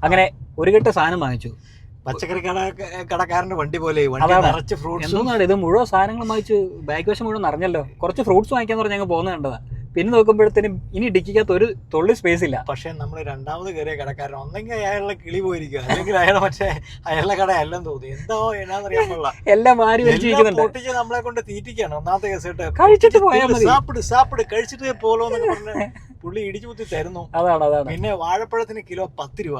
അങ്ങനെ ഒരു കെട്ട് സാധനം വാങ്ങിച്ചു. പച്ചക്കറി കടക്കാരന്റെ വണ്ടി പോലെ നിറച്ച് ഫ്രൂട്ട്സ്. എന്താണ് ഇത്? മുഴുവൻ സാധനങ്ങൾ വാങ്ങിച്ചു. ബാഗ് വശം മുഴുവൻ നിറഞ്ഞല്ലോ. കുറച്ച് ഫ്രൂട്ട്സ് വാങ്ങിക്കാന്ന് പറഞ്ഞ് ഞങ്ങൾ പോകുന്നത് കണ്ടതാ. പിന്നെ നോക്കുമ്പോഴത്തേനും ഇനി ഡിക്കിക്കകത്ത് ഒരു തുള്ളി സ്പേസ് ഇല്ല. പക്ഷെ നമ്മൾ രണ്ടാമത് കയറിയ കടക്കാരൻ ഒന്നെങ്കിൽ അയാളുടെ കിളി പോയിരിക്കുക, അല്ലെങ്കിൽ അയാളെ അയാളുടെ കട എല്ലാം തോന്നി. എന്തോ എന്നാന്നറിയാൻ പാടില്ല, എല്ലാം മാറി പൊട്ടിച്ച് നമ്മളെ കൊണ്ട് തീറ്റിക്കാണ്. ഒന്നാമത്തെ കേസ് കഴിച്ചിട്ട് പോയാൽ മതി. സാപ്പിട് കഴിച്ചിട്ട് പോലോന്നൊക്കെ പറഞ്ഞ് പുള്ളി ഇടിച്ചു കുത്തി തരുന്നു. അതാണ്. പിന്നെ വാഴപ്പഴത്തിന് കിലോ 10 രൂപ.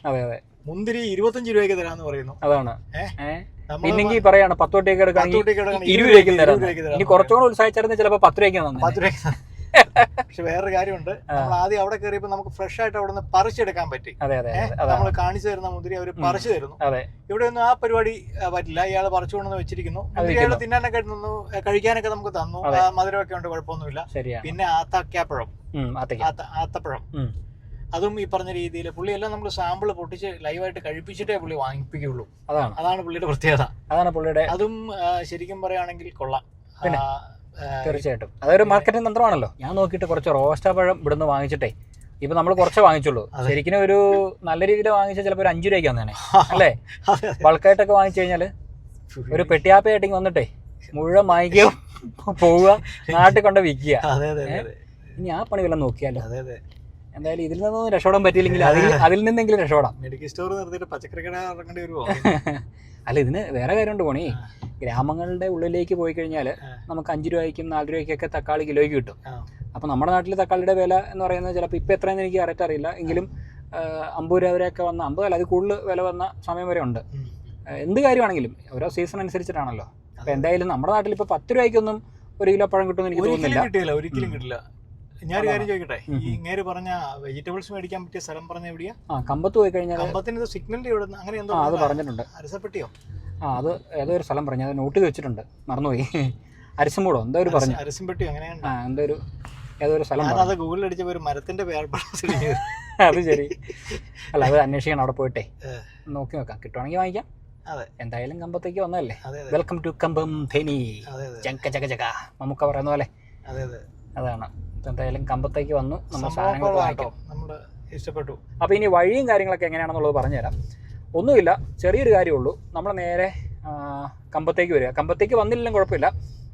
അതെ. മുന്തിരി 25 രൂപയ്ക്ക് തരാന്ന് പറയുന്നു. അതാണ്. നമ്മള് പിന്നെങ്കിൽ പറയാണ് 10 രൂപയ്ക്ക് എടുക്കുകയാണെങ്കിൽ 10 രൂപയ്ക്ക് എടുക്കുകയാണെങ്കിൽ 20 രൂപയ്ക്ക് തരാം. 20 രൂപയ്ക്ക് തരാം. ഇനി കുറച്ചുകൂടെ ഉത്സാഹിച്ചായിരുന്നു ചിലപ്പോൾ 10 രൂപയ്ക്ക് തന്നെ. 10 രൂപയ്ക്ക്. പക്ഷെ വേറൊരു കാര്യമുണ്ട്, നമ്മൾ ആദ്യം അവിടെ കയറിയപ്പോൾ നമുക്ക് ഫ്രഷ് ആയിട്ട് അവിടെ നിന്ന് പറിച്ചെടുക്കാൻ പറ്റി. അതെ അതെ നമ്മൾ കാണിച്ചു തരുന്ന മുന്തിരി അവർ പറിച്ചു തരുന്നു. അതെ. ഇവിടെ ഒന്നും ആ പരിപാടി പറ്റില്ല. ഇയാൾ പറിച്ചുകൊണ്ടെന്ന് വെച്ചിരിക്കുന്നു. ഇയാൾ തിന്നാനൊക്കെ തന്നു, കഴിക്കാനൊക്കെ നമുക്ക് തന്നു. മധുരമൊക്കെ ഉണ്ട്, കുഴപ്പമൊന്നുമില്ല. പിന്നെ ആത്തക്കാപ്പഴം, ആത്തപ്പഴം, അതും ഈ പറഞ്ഞ രീതിയിൽ പുള്ളിയെല്ലാം നമ്മൾ സാമ്പിൾ പൊട്ടിച്ച് ലൈവായിട്ട് കഴിപ്പിച്ചിട്ടേ പുള്ളി വാങ്ങിപ്പിക്കുള്ളൂ. അതാണ് പുള്ളിയുടെ പ്രത്യേകത. അതാണ് പുള്ളിയുടെ. അതും ശരിക്കും പറയുകയാണെങ്കിൽ കൊള്ളാം. തീർച്ചയായിട്ടും അതൊരു മാർക്കറ്റിംഗ് തന്ത്രമാണല്ലോ. ഞാൻ നോക്കിയിട്ട് കുറച്ച് റോസ്റ്റാ പഴം ഇവിടുന്ന് വാങ്ങിച്ചിട്ടേ ഇപ്പൊ നമ്മൾ കുറച്ച് വാങ്ങിച്ചുള്ളൂ. ശരിക്കും ഒരു നല്ല രീതിയിൽ വാങ്ങിച്ചാൽ ചിലപ്പോൾ ഒരു 5 രൂപയ്ക്ക് വന്നേനെ അല്ലേ? ബൾക്കായിട്ടൊക്കെ വാങ്ങിച്ചു കഴിഞ്ഞാൽ ഒരു പെട്ടിയാപ്പയായിട്ടെങ്കിൽ വന്നിട്ടേ മുഴുവൻ വാങ്ങിക്കുക, പോവുക, നാട്ടിൽ കൊണ്ട് വിൽക്കുക. ഇനി ആ പണി വല്ലതും നോക്കിയാലോ. എന്തായാലും ഇതിൽ നിന്നൊന്നും രക്ഷപ്പെടാൻ പറ്റിയില്ലെങ്കിൽ അതിൽ നിന്നെങ്കിലും രക്ഷപ്പെടാം. മെഡിക്കൽ സ്റ്റോർ നിർത്തിയിട്ട് പച്ചക്കറി കട ഇറങ്ങേണ്ടി വരുമോ? അല്ല, ഇതിന് വേറെ കാര്യമുണ്ട് പോണി. ഗ്രാമങ്ങളുടെ ഉള്ളിലേക്ക് പോയി കഴിഞ്ഞാൽ നമുക്ക് 5 രൂപയ്ക്കും 4 രൂപയ്ക്കൊക്കെ തക്കാളി കിലോയ്ക്ക് കിട്ടും. അപ്പോൾ നമ്മുടെ നാട്ടിൽ തക്കാളിയുടെ വില എന്ന് പറയുന്നത് ചിലപ്പോൾ ഇപ്പം എത്രയെന്ന് എനിക്ക് കറക്റ്റ് അറിയില്ല, എങ്കിലും 50 രൂപ വരെയൊക്കെ വന്ന 50 അല്ല, അത് കൂടുതൽ വില വന്ന സമയം വരെ ഉണ്ട്. എന്ത് കാര്യമാണെങ്കിലും ഓരോ സീസൺ അനുസരിച്ചിട്ടാണല്ലോ. അപ്പോൾ എന്തായാലും നമ്മുടെ നാട്ടിൽ ഇപ്പോൾ 10 രൂപയ്ക്കൊന്നും 1 കിലോ പഴം കിട്ടുമെന്ന് എനിക്ക് തോന്നുന്നില്ല. ഒരിക്കലും കിട്ടില്ല. ഞാനൊരു കാര്യം ചോദിക്കട്ടെ, ഈ ഇങ്ങേര് പറഞ്ഞ വെജിറ്റബിൾസ് മേടിക്കാൻ പറ്റിയ സ്ഥലം പറഞ്ഞ എവിടെയാ? കമ്പത്ത് പോയി കഴിഞ്ഞാൽ കമ്പത്തിന് സിഗ്നലിന്റെ ഇവിടെ അങ്ങനെ എന്തോ അത് പറഞ്ഞിട്ടുണ്ട്. അരസപ്പെട്ടിയോ? അത് ഏതോ ഒരു സ്ഥലം പറഞ്ഞു, അത് നോട്ട് ചെയ്ത് വെച്ചിട്ടുണ്ട്, മറന്നുപോയി. അരിസമ്പൂടോ എന്തോ ഒരു പറഞ്ഞു, അരസമ്പെട്ടി അങ്ങനെയാണ്. എന്തോ ഒരു ഏതോ ഒരു സ്ഥലം. അത് ഗൂഗിളിൽ അടിച്ചപ്പോൾ ഒരു മരത്തിന്റെ പേര്. അത് ശരി. അല്ല, അത് അന്വേഷിക്കണം, അവിടെ പോയിട്ടേ നോക്കി നോക്കാം, കിട്ടുവാണെങ്കിൽ വാങ്ങിക്കാം. എന്തായാലും കമ്പത്തേക്ക് വന്നതല്ലേ. വെൽക്കം ടു കമ്പം തേനി, ജങ്ക ജഗ ജഗ നമുക്ക് പറയുന്ന പോലെ. അതാണ്. എന്തായാലും കമ്പത്തേക്ക് വന്നു, നമ്മൾ സാധനങ്ങൾ വാങ്ങിക്കാം. ഇഷ്ടപ്പെട്ടു. അപ്പോൾ ഇനി വഴിയും കാര്യങ്ങളൊക്കെ എങ്ങനെയാണെന്നുള്ളത് പറഞ്ഞുതരാം. ഒന്നുമില്ല, ചെറിയൊരു കാര്യമുള്ളൂ. നമ്മൾ നേരെ കമ്പത്തേക്ക് വരിക. കമ്പത്തേക്ക് വന്നില്ലെങ്കിലും കുഴപ്പമില്ല.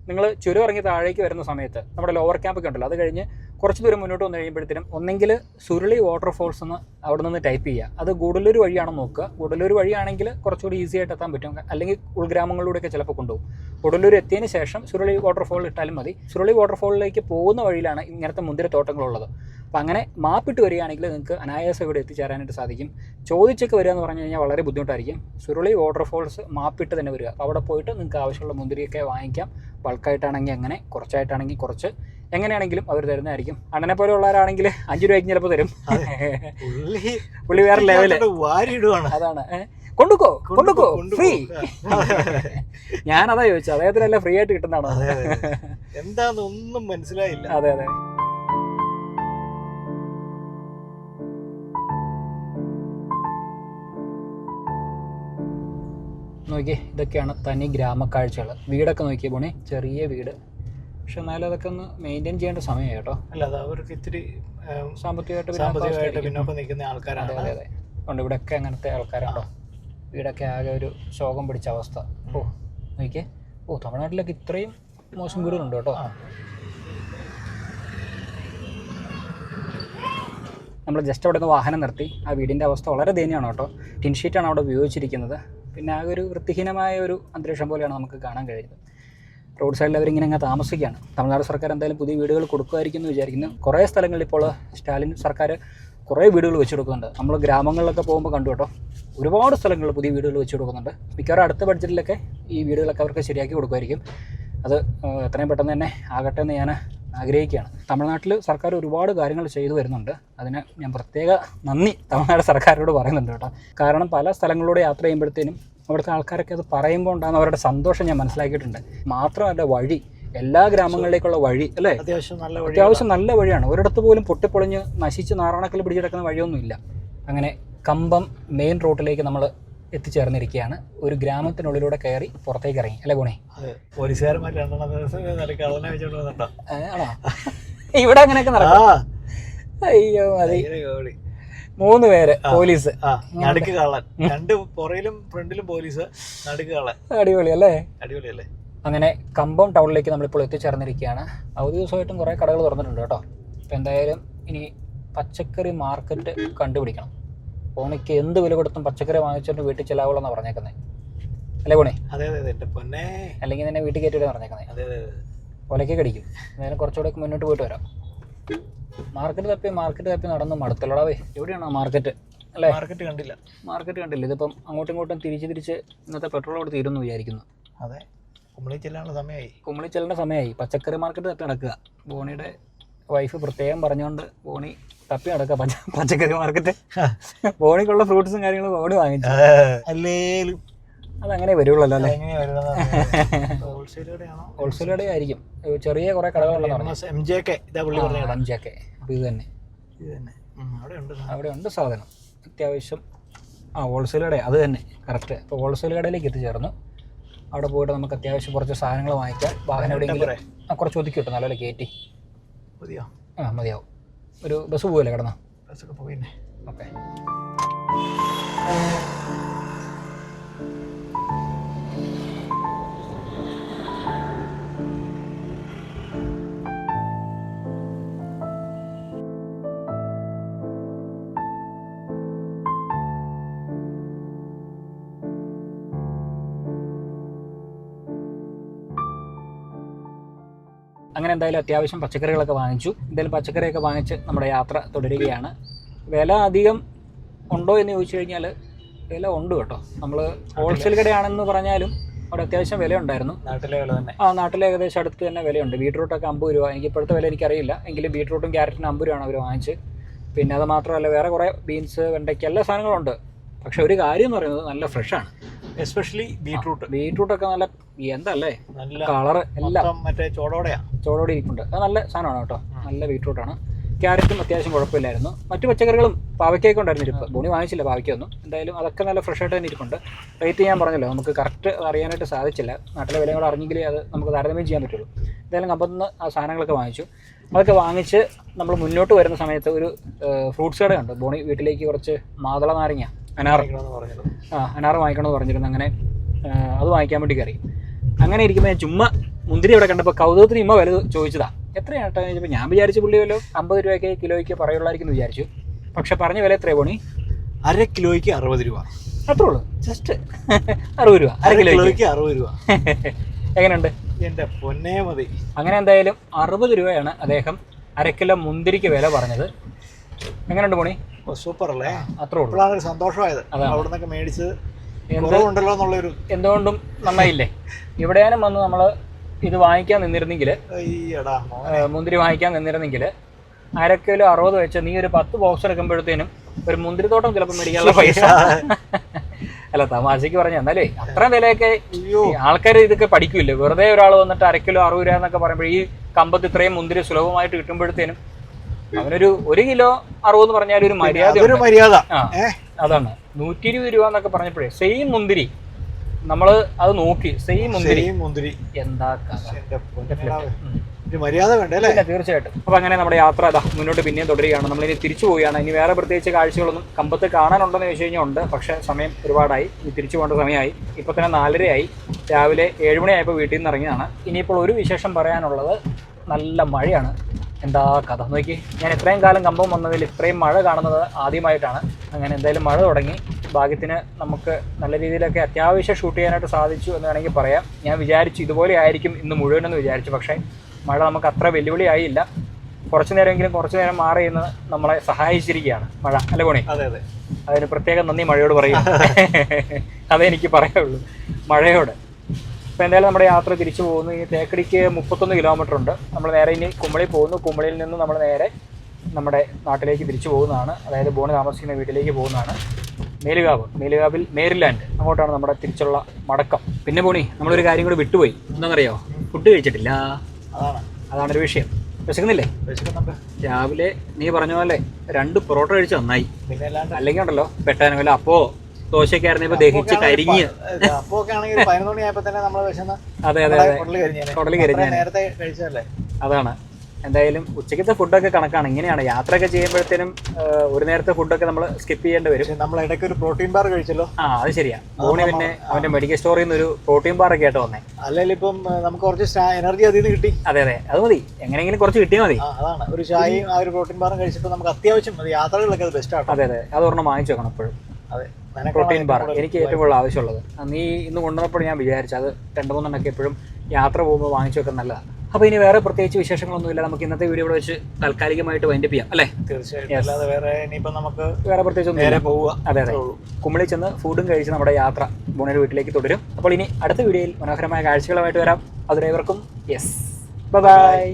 നിങ്ങൾ ചുരം ഇറങ്ങി താഴേക്ക് വരുന്ന സമയത്ത് നമ്മുടെ ലോവർ ക്യാമ്പൊക്കെ ഉണ്ടല്ലോ, അത് കഴിഞ്ഞ് കുറച്ച് ദൂരം മുന്നോട്ട് വന്നു കഴിയുമ്പോഴത്തേനും ഒന്നെങ്കിൽ സുരുളി വാട്ടർഫോൾസ് എന്ന് അവിടെ നിന്ന് ടൈപ്പ് ചെയ്യുക. അത് ഗൂഡല്ലൂർ വഴിയാണെന്ന് നോക്കുക. ഗൂഡല്ലൂർ വഴിയാണെങ്കിൽ കുറച്ചുകൂടി ഈസി ആയിട്ട് എത്താൻ പറ്റും, അല്ലെങ്കിൽ ഉൾഗ്രാമങ്ങളിലൂടെയൊക്കെ ചിലപ്പോൾ കൊണ്ടുപോകും. ഗൂഡല്ലൂർ എത്തിയതിന് ശേഷം സുരുളി വാട്ടർഫോൾ ഇട്ടാലും മതി. സുരുളി വാട്ടർഫോളിലേക്ക് പോകുന്ന വഴിയിലാണ് ഇങ്ങനത്തെ മുന്തിരിത്തോട്ടങ്ങളുള്ളത്. അപ്പോൾ അങ്ങനെ മാപ്പിട്ട് വരികയാണെങ്കിൽ നിങ്ങൾക്ക് അനായാസം ഇവിടെ എത്തിച്ചേരാനായിട്ട് സാധിക്കും. ചോദിച്ചൊക്കെ വരിക എന്ന് പറഞ്ഞു കഴിഞ്ഞാൽ വളരെ ബുദ്ധിമുട്ടായിരിക്കും. സുരുളി വാട്ടർഫോൾസ് മാപ്പിട്ട് തന്നെ വരിക. അപ്പോൾ അവിടെ പോയിട്ട് നിങ്ങൾക്ക് ആവശ്യമുള്ള മുന്തിരിയൊക്കെ വാങ്ങിക്കാം. ബൾക്കായിട്ടാണെങ്കിൽ അങ്ങനെ, കുറച്ചായിട്ടാണെങ്കിൽ കുറച്ച്, എങ്ങനെയാണെങ്കിലും അവർ തരുന്നതായിരിക്കും. അണ്ണനെ പോലെ ഉള്ളവരാണെങ്കിൽ 5 രൂപയ്ക്ക് ചിലപ്പോൾ തരും. പുള്ളി വേറെ ലെവല്. അതാണ്, കൊണ്ടുക്കോ ഫ്രീ. ഞാനതാ ചോദിച്ചത്, അദ്ദേഹത്തിനെല്ലാം ഫ്രീ ആയിട്ട് കിട്ടുന്നതാണോ എന്താന്നൊന്നും മനസ്സിലായില്ല. അതെ അതെ. നോക്കിയേ, ഇതൊക്കെയാണ് തനി ഗ്രാമക്കാഴ്ചകൾ. വീടൊക്കെ നോക്കിയേ പോണേ, ചെറിയ വീട്, പക്ഷെ എന്നാലും അതൊക്കെ ഒന്ന് മെയിൻറ്റെയിൻ ചെയ്യേണ്ട സമയമാണ് കേട്ടോ. അല്ല, അത് അവർക്ക് ഇത്തിരി സാമ്പത്തികമായിട്ട് പിന്നോക്കം നിൽക്കുന്ന ആൾക്കാരാണ്. അതെ അതെ. അതുകൊണ്ട് ഇവിടെയൊക്കെ അങ്ങനത്തെ ആൾക്കാരുണ്ടോ. വീടൊക്കെ ആകെ ഒരു ശോകം പിടിച്ച അവസ്ഥ. നോക്കിയേ, തമിഴ്നാട്ടിലൊക്കെ ഇത്രയും മോശം വീടുകളുണ്ട് കേട്ടോ. നമ്മൾ ജസ്റ്റ് അവിടെ നിന്ന് വാഹനം നിർത്തി. ആ വീടിൻ്റെ അവസ്ഥ വളരെ ദയനീയമാണ് കേട്ടോ. ടിൻഷീറ്റാണ് അവിടെ ഉപയോഗിച്ചിരിക്കുന്നത്. പിന്നെ ആകെ ഒരു വൃത്തിഹീനമായ ഒരു അന്തരീക്ഷം പോലെയാണ് നമുക്ക് കാണാൻ കഴിയുന്നത്. റോഡ് സൈഡിൽ അവരിങ്ങനെ അങ്ങ് താമസിക്കുകയാണ്. തമിഴ്നാട് സർക്കാർ എന്തായാലും പുതിയ വീടുകൾ കൊടുക്കുമായിരിക്കും എന്ന് വിചാരിക്കുന്നു. കുറേ സ്ഥലങ്ങളിൽ ഇപ്പോൾ സ്റ്റാലിൻ സർക്കാർ കുറേ വീടുകൾ വെച്ച് കൊടുക്കുന്നുണ്ട്. നമ്മൾ ഗ്രാമങ്ങളിലൊക്കെ പോകുമ്പോൾ കണ്ടു കേട്ടോ, ഒരുപാട് സ്ഥലങ്ങളിൽ പുതിയ വീടുകൾ വെച്ച് കൊടുക്കുന്നുണ്ട്. മിക്കവാറും അടുത്ത ബഡ്ജറ്റിലൊക്കെ ഈ വീടുകളൊക്കെ അവർക്ക് ശരിയാക്കി കൊടുക്കുമായിരിക്കും. അത് എത്രയും പെട്ടെന്ന് തന്നെ ആകട്ടെ എന്ന് ഞാൻ ആഗ്രഹിക്കുകയാണ്. തമിഴ്നാട്ടിൽ സർക്കാർ ഒരുപാട് കാര്യങ്ങൾ ചെയ്തു വരുന്നുണ്ട്. അതിന് ഞാൻ പ്രത്യേക നന്ദി തമിഴ്നാട് സർക്കാരോട് പറയുന്നുണ്ട് കേട്ടോ. കാരണം പല സ്ഥലങ്ങളിലൂടെ യാത്ര ചെയ്യുമ്പോഴത്തേനും അവിടുത്തെ ആൾക്കാരൊക്കെ അത് പറയുമ്പോൾ ഉണ്ടാകുന്ന അവരുടെ സന്തോഷം ഞാൻ മനസ്സിലാക്കിയിട്ടുണ്ട്. മാത്രമല്ല, വഴി, എല്ലാ ഗ്രാമങ്ങളിലേക്കുള്ള വഴി അല്ലേ, അത്യാവശ്യം നല്ല വഴിയാണ്. ഒരിടത്ത് പോലും പൊട്ടിപ്പൊളിഞ്ഞ് നശിച്ച് നാറാണക്കൽ പിടിച്ചെടുക്കുന്ന വഴിയൊന്നുമില്ല. അങ്ങനെ കമ്പം മെയിൻ റോഡിലേക്ക് നമ്മൾ എത്തിച്ചേർന്നിരിക്കുകയാണ്. ഒരു ഗ്രാമത്തിനുള്ളിലൂടെ കയറി പുറത്തേക്ക് ഇറങ്ങി അല്ലേ പോണേ? ആണോ? ഇവിടെ അങ്ങനെയൊക്കെ നടക്കും. അയ്യോ, മതി. 3 പേര് പോലീസ്, നടുക്ക് കള്ളൻ, 2 പുറയിലും ഫ്രണ്ടിലും പോലീസ്, നടുക്ക് കള്ളൻ. അടിപൊളി അല്ലേ? അടിപൊളിയല്ലേ? അങ്ങനെ കമ്പം ടൗണിലേക്ക് നമ്മളിപ്പോൾ എത്തിച്ചേർന്നിരിക്കുകയാണ്. അവധി ദിവസമായിട്ടും കുറേ കടകൾ തുറന്നിട്ടുണ്ട് കേട്ടോ. അപ്പോൾ എന്തായാലും ഇനി പച്ചക്കറി മാർക്കറ്റ് കണ്ടുപിടിക്കണം. പോണിക്ക് എന്ത് വില കൊടുത്തും പച്ചക്കറി വാങ്ങിച്ചോണ്ട് വീട്ടിൽ ചെലാവുള്ളെന്നാണ് പറഞ്ഞേക്കുന്നത് അല്ലേ പോണേ? അതെ അതെ, എൻ്റെ പൊന്നെ. അല്ലെങ്കിൽ തന്നെ വീട്ടിൽ കയറ്റിയിട്ടാണ് പറഞ്ഞേക്കുന്നത്. അതെ അതെ, ഒലയ്ക്ക് കടിക്കും. എന്തായാലും കുറച്ചുകൂടെ മുന്നോട്ട് പോയിട്ട് വരാം. മാർക്കറ്റ് തപ്പി നടന്ന് മടുത്തല്ലോടാവേ. എവിടെയാണോ മാർക്കറ്റ്? അല്ലേ? മാർക്കറ്റ് കണ്ടില്ല. ഇതിപ്പം അങ്ങോട്ടും ഇങ്ങോട്ടും തിരിച്ച് ഇന്നത്തെ പെട്രോൾ കൂടെ തീരുമെന്ന് വിചാരിക്കുന്നു. അതെ, കുമളി ചെല്ലാനുള്ള സമയമായി. കുമളി ചെല്ലേണ്ട സമയമായി. പച്ചക്കറി മാർക്കറ്റ് തപ്പി നടക്കുക. ബോണിയുടെ വൈഫ് പ്രത്യേകം പറഞ്ഞുകൊണ്ട് ബോണി തപ്പി നടക്കുക പച്ചക്കറി മാർക്കറ്റ്. ബോണിക്കുള്ള ഫ്രൂട്ട്സും കാര്യങ്ങളും ബോണി വാങ്ങിച്ചു. അല്ലേലും അതങ്ങനെ വരുള്ളൂ അല്ലേ? ഹോൾസെയിൽ കട ആയിരിക്കും. ചെറിയ കുറെ കടകളുണ്ടെന്ന് MJK. അപ്പോൾ ഇത് തന്നെ അവിടെ ഉണ്ട് സാധനം അത്യാവശ്യം. ഹോൾസെയിൽ കട അത് തന്നെ കറക്റ്റ്. അപ്പോൾ ഹോൾസെയിൽ കടയിലേക്ക് എത്തിച്ചേർന്നു. അവിടെ പോയിട്ട് നമുക്ക് അത്യാവശ്യം കുറച്ച് സാധനങ്ങൾ വാങ്ങിക്കാം. വാഹനം എവിടെയെങ്കിലും കുറച്ച് ഒതുക്കി കിട്ടും, നല്ലപോലെ കയറ്റി മതിയാവും. ഒരു ബസ് പോവല്ലേ കിടന്ന? ബസ്സൊക്കെ പോയിന്നെ. ഓക്കെ. അങ്ങനെ എന്തായാലും അത്യാവശ്യം പച്ചക്കറികളൊക്കെ വാങ്ങിച്ചു. എന്തായാലും പച്ചക്കറിയൊക്കെ വാങ്ങിച്ച് നമ്മുടെ യാത്ര തുടരുകയാണ്. വില അധികം ഉണ്ടോ എന്ന് ചോദിച്ചു കഴിഞ്ഞാൽ വില ഉണ്ട് കേട്ടോ. നമ്മൾ ഹോൾസെയിൽ കടയാണെന്ന് പറഞ്ഞാലും അവിടെ അത്യാവശ്യം വില ഉണ്ടായിരുന്നു. നാട്ടിലെ വില തന്നെ. നാട്ടിലെ ഏകദേശം അടുത്ത് തന്നെ വിലയുണ്ട്. ബീട്രൂട്ടൊക്കെ 50 രൂപ. എനിക്ക് ഇപ്പോഴത്തെ വില എനിക്കറിയില്ല, എങ്കിലും ബീട്രൂട്ടും ക്യാരറ്റിനും 50 രൂപയാണ് അവർ വാങ്ങിച്ച്. പിന്നെ അത് മാത്രമല്ല വേറെ കുറേ ബീൻസ്, വെണ്ടയ്ക്ക് എല്ലാ സാധനങ്ങളുണ്ട്. പക്ഷെ ഒരു കാര്യം എന്ന് പറയുന്നത് നല്ല ഫ്രഷാണ്. എസ്പെഷ്യലി ബീട്രൂട്ടൊക്കെ നല്ല എന്തല്ലേ നല്ല കളറ് എല്ലാം മറ്റേ ചോടോടെ ഇരിപ്പുണ്ട്. അത് നല്ല സാധനമാണ് കേട്ടോ. നല്ല ബീട്രൂട്ടാണ്. ക്യാരറ്റും അത്യാവശ്യം കുഴപ്പമില്ലായിരുന്നു. മറ്റു പച്ചക്കറികളും പാവയ്ക്കൊക്കെ ഉണ്ടായിരുന്നു ഇരിപ്പ്. ബോണി വാങ്ങിച്ചില്ല പാവയ്ക്കൊന്നും. എന്തായാലും അതൊക്കെ നല്ല ഫ്രഷ് ആയിട്ട് തന്നെ ഇരിപ്പുണ്ട്. റേറ്റ് ഞാൻ പറഞ്ഞല്ലോ, നമുക്ക് കറക്റ്റ് അറിയാനായിട്ട് സാധിച്ചില്ല. നാട്ടിലെ വിലയും കൂടെ അറിഞ്ഞെങ്കിലേ അത് നമുക്ക് താരതമ്യം ചെയ്യാൻ പറ്റുള്ളൂ. എന്തായാലും കമ്പത്തുനിന്ന് ആ സാധനങ്ങളൊക്കെ വാങ്ങിച്ചു. അതൊക്കെ വാങ്ങിച്ച് നമ്മൾ മുന്നോട്ട് വരുന്ന സമയത്ത് ഒരു ഫ്രൂട്ട്സ് കട ഉണ്ട്. ബോണി വീട്ടിലേക്ക് കുറച്ച് മാതള നാരങ്ങ അനാർ വാങ്ങിക്കണമെന്ന് പറഞ്ഞിരുന്നു. അങ്ങനെ അത് വാങ്ങിക്കാൻ വേണ്ടി കയറി. അങ്ങനെ ഇരിക്കുമ്പോൾ ഞാൻ ചുമ്മാ മുന്തിരി ഇവിടെ കണ്ടപ്പോൾ കൗതുകത്തിന് ഇമ്മ വില ചോദിച്ചതാ. എത്രയാണ് കേട്ടോ ചോദിച്ചപ്പോൾ ഞാൻ വിചാരിച്ചു പുള്ളി വല്ലോ 50 രൂപയ്ക്ക് കിലോയ്ക്ക് പറയുള്ളായിരിക്കും എന്ന് വിചാരിച്ചു. പക്ഷെ പറഞ്ഞ വില എത്രയാണ് ബോണി? 1/2 കിലോയ്ക്ക് 60 രൂപ. അത്രേ ഉള്ളൂ, ജസ്റ്റ് 60 രൂപ. 1/2 കിലോയ്ക്ക് 60 രൂപ. എങ്ങനെയുണ്ട്? എൻ്റെ പൊന്നേ മതി. അങ്ങനെ എന്തായാലും 60 രൂപയാണ് അദ്ദേഹം 1/2 കിലോ മുന്തിരിക്ക് വില പറഞ്ഞത്. എങ്ങനെയുണ്ട് ബോണി? സൂപ്പർ അല്ലേ? അത്രേ ഉള്ളൂ. അപ്പോഴാണ് സന്തോഷമായത്. അവിടെ നിന്നൊക്കെ മേടിച്ചത് ഉണ്ടല്ലോ എന്നുള്ളൊരു എന്തുകൊണ്ടും നന്നായില്ലേ? ഇവിടെയാനും വന്ന് നമ്മൾ ഇത് വാങ്ങിക്കാൻ നിന്നിരുന്നെങ്കിൽ, മുന്തിരി വാങ്ങിക്കാൻ നിന്നിരുന്നെങ്കിൽ 1/2 കിലോ 60 വെച്ച് നീ ഒരു 10 ബോക്സ് എടുക്കുമ്പോഴത്തേനും ഒരു മുന്തിരിത്തോട്ടം ചിലപ്പോൾ മേടിക്കാനുള്ള പൈസ. അല്ല, തമാശക്ക് പറഞ്ഞ എന്നാലേ അത്ര വിലയൊക്കെ ആൾക്കാർ ഇതൊക്കെ പഠിക്കൂല്ലേ? വെറുതെ ഒരാൾ വന്നിട്ട് 1/2 കിലോ 60 രൂപ എന്നൊക്കെ പറയുമ്പോൾ ഈ കമ്പത്ത് ഇത്രയും മുന്തിരി സുലഭമായിട്ട് കിട്ടുമ്പോഴത്തേനും അവനൊരു 1 കിലോ 60 എന്ന് പറഞ്ഞാൽ ഒരു മര്യാദ. അതാണ് 120 രൂപ എന്നൊക്കെ പറഞ്ഞപ്പോഴേ സെയിം മുന്തിരി നമ്മൾ അത് നോക്കി, സെയിം മുന്തിരി എന്താ മര്യാദ വേണ്ടല്ലേ? തീർച്ചയായിട്ടും. അപ്പോൾ അങ്ങനെ നമ്മുടെ യാത്ര അതാ മുന്നോട്ട് പിന്നെയും തുടരുകയാണ്. നമ്മളിനി തിരിച്ചു പോവുകയാണ്. ഇനി വേറെ പ്രത്യേകിച്ച് കാഴ്ചകളൊന്നും കമ്പത്ത് കാണാനുണ്ടെന്ന് ചോദിച്ചു കഴിഞ്ഞാൽ ഉണ്ട്. പക്ഷേ സമയം ഒരുപാടായി, ഇനി തിരിച്ചു പോകേണ്ട സമയമായി. ഇപ്പോൾ തന്നെ 4:30 രാവിലെ 7 മണിയായപ്പോൾ വീട്ടിൽ നിന്ന് ഇറങ്ങിയതാണ്. ഇനിയിപ്പോൾ ഒരു വിശേഷം പറയാനുള്ളത്, നല്ല മഴയാണ്. എന്താ കഥ നോക്കി. ഞാൻ ഇത്രയും കാലം കമ്പം വന്നതിൽ ഇത്രയും മഴ കാണുന്നത് ആദ്യമായിട്ടാണ്. അങ്ങനെ എന്തായാലും മഴ തുടങ്ങി. ഭാഗ്യത്തിന് നമുക്ക് നല്ല രീതിയിലൊക്കെ അത്യാവശ്യം ഷൂട്ട് ചെയ്യാനായിട്ട് സാധിച്ചു എന്ന് വേണമെങ്കിൽ പറയാം. ഞാൻ വിചാരിച്ചു ഇതുപോലെ ആയിരിക്കും ഇന്ന് മുഴുവനെന്ന് വിചാരിച്ചു. പക്ഷേ മഴ നമുക്ക് അത്ര വെല്ലുവിളിയായില്ല. കുറച്ച് നേരം മാറി എന്ന് നമ്മളെ സഹായിച്ചിരിക്കുകയാണ് മഴ, അല്ലേ ബോണി? അതിന് പ്രത്യേകം നന്ദി മഴയോട് പറയും. അതെനിക്ക് പറയാനുള്ളൂ, മഴയോട്. അപ്പോൾ എന്തായാലും നമ്മുടെ യാത്ര തിരിച്ചു പോകുന്നു. ഈ തേക്കടിക്ക് 31 കിലോമീറ്റർ ഉണ്ട്. നമ്മൾ നേരെ ഇനി കുമളി പോകുന്നു. കുമളിയിൽ നിന്ന് നമ്മൾ നേരെ നമ്മുടെ നാട്ടിലേക്ക് തിരിച്ചു പോകുന്നതാണ്. അതായത് ബോണി താമസിക്കുന്ന വീട്ടിലേക്ക് പോകുന്നതാണ്. മേലുകാവിൽ മേരിലാൻഡ്, അങ്ങോട്ടാണ് നമ്മുടെ തിരിച്ചുള്ള മടക്കം. പിന്നെ ബോണി, നമ്മളൊരു കാര്യം കൂടി വിട്ടുപോയി. എന്താണെന്നറിയോ? ഫുഡ് കഴിച്ചിട്ടില്ല. അതാണൊരു വിഷയം. വിശക്കുന്നില്ലേ? രാവിലെ നീ പറഞ്ഞ പോലെ 2 പൊറോട്ട കഴിച്ച് നന്നായി. അല്ലെങ്കിൽ ഉണ്ടല്ലോ പെട്ടാനുമല്ല അപ്പോ ദോശയൊക്കെ ആയിരുന്നപ്പോ ദഹിച്ച് കരിഞ്ഞ്. അതെ കുടല് കരിഞ്ഞ. അതാണ്. എന്തായാലും ഉച്ചക്കത്തെ ഫുഡൊക്കെ കണക്കാണ്. ഇങ്ങനെയാണ് യാത്രയൊക്കെ ചെയ്യുമ്പോഴത്തേനും ഒരു നേരത്തെ ഫുഡൊക്കെ നമ്മൾ സ്കിപ്പ് ചെയ്യേണ്ടി വരും. നമ്മൾ ഇടയ്ക്ക് ഒരു പ്രോട്ടീൻ ബാർ കഴിച്ചല്ലോ. അത് ശരിയാ. ബോണി പിന്നെ അവന്റെ മെഡിക്കൽ സ്റ്റോറിൽ നിന്ന് ഒരു പ്രോട്ടീൻ ബാർ ഒക്കെ ആയിട്ട് വന്നേ. അല്ലെങ്കിൽ ഇപ്പം നമുക്ക് കുറച്ച് എനർജി അതിൽ നിന്ന് കിട്ടി. അതെ അത് മതി, എങ്ങനെയെങ്കിലും കുറച്ച് കിട്ടിയാൽ മതി. അതാണ്, ഒരു ചായയും ആ ഒരു പ്രോട്ടീൻ ബാറും കഴിച്ചിട്ട് നമുക്ക് അത്യാവശ്യം യാത്രകളിലൊക്കെ അത് ബെസ്റ്റ് ആണ്. അതെ അത് ഒരെണ്ണം വാങ്ങിച്ചു വെക്കണം എപ്പോഴും. പ്രോട്ടീൻ ബാർ എനിക്ക് ഏറ്റവും കൂടുതൽ ആവശ്യമുള്ളത്. നീ ഇന്ന് കൊണ്ടുവന്നപ്പോൾ ഞാൻ വിചാരിച്ചു അത് 2-3 എണ്ണൊക്കെ എപ്പോഴും യാത്ര പോകുമ്പോൾ വാങ്ങിച്ചു വെക്കാൻ നല്ലതാണ്. അപ്പോൾ ഇനി വേറെ പ്രത്യേകിച്ച് വിശേഷങ്ങളൊന്നുമില്ല. നമുക്ക് ഇന്നത്തെ വീഡിയോ ഇവിടെ വെച്ച് താൽക്കാലികമായിട്ട് വൈൻഡപ്പ് ചെയ്യാം അല്ലേ? തീർച്ചയായിട്ടും. അല്ലാതെ വേറെ ഇനിയിപ്പോൾ നമുക്ക് വേറെ പ്രത്യേകിച്ച് ഒന്നും നേരെ പോവുക. അതെ. കുമളി ചെന്ന് ഫുഡും കഴിച്ച് നമ്മുടെ യാത്ര ബോണിയുടെ വീട്ടിലേക്ക് തുടരും. അപ്പോൾ ഇനി അടുത്ത വീഡിയോയിൽ മനോഹരമായ കാഴ്ചകളുമായിട്ട് വരാം. അതുവരേവർക്കും ബൈ.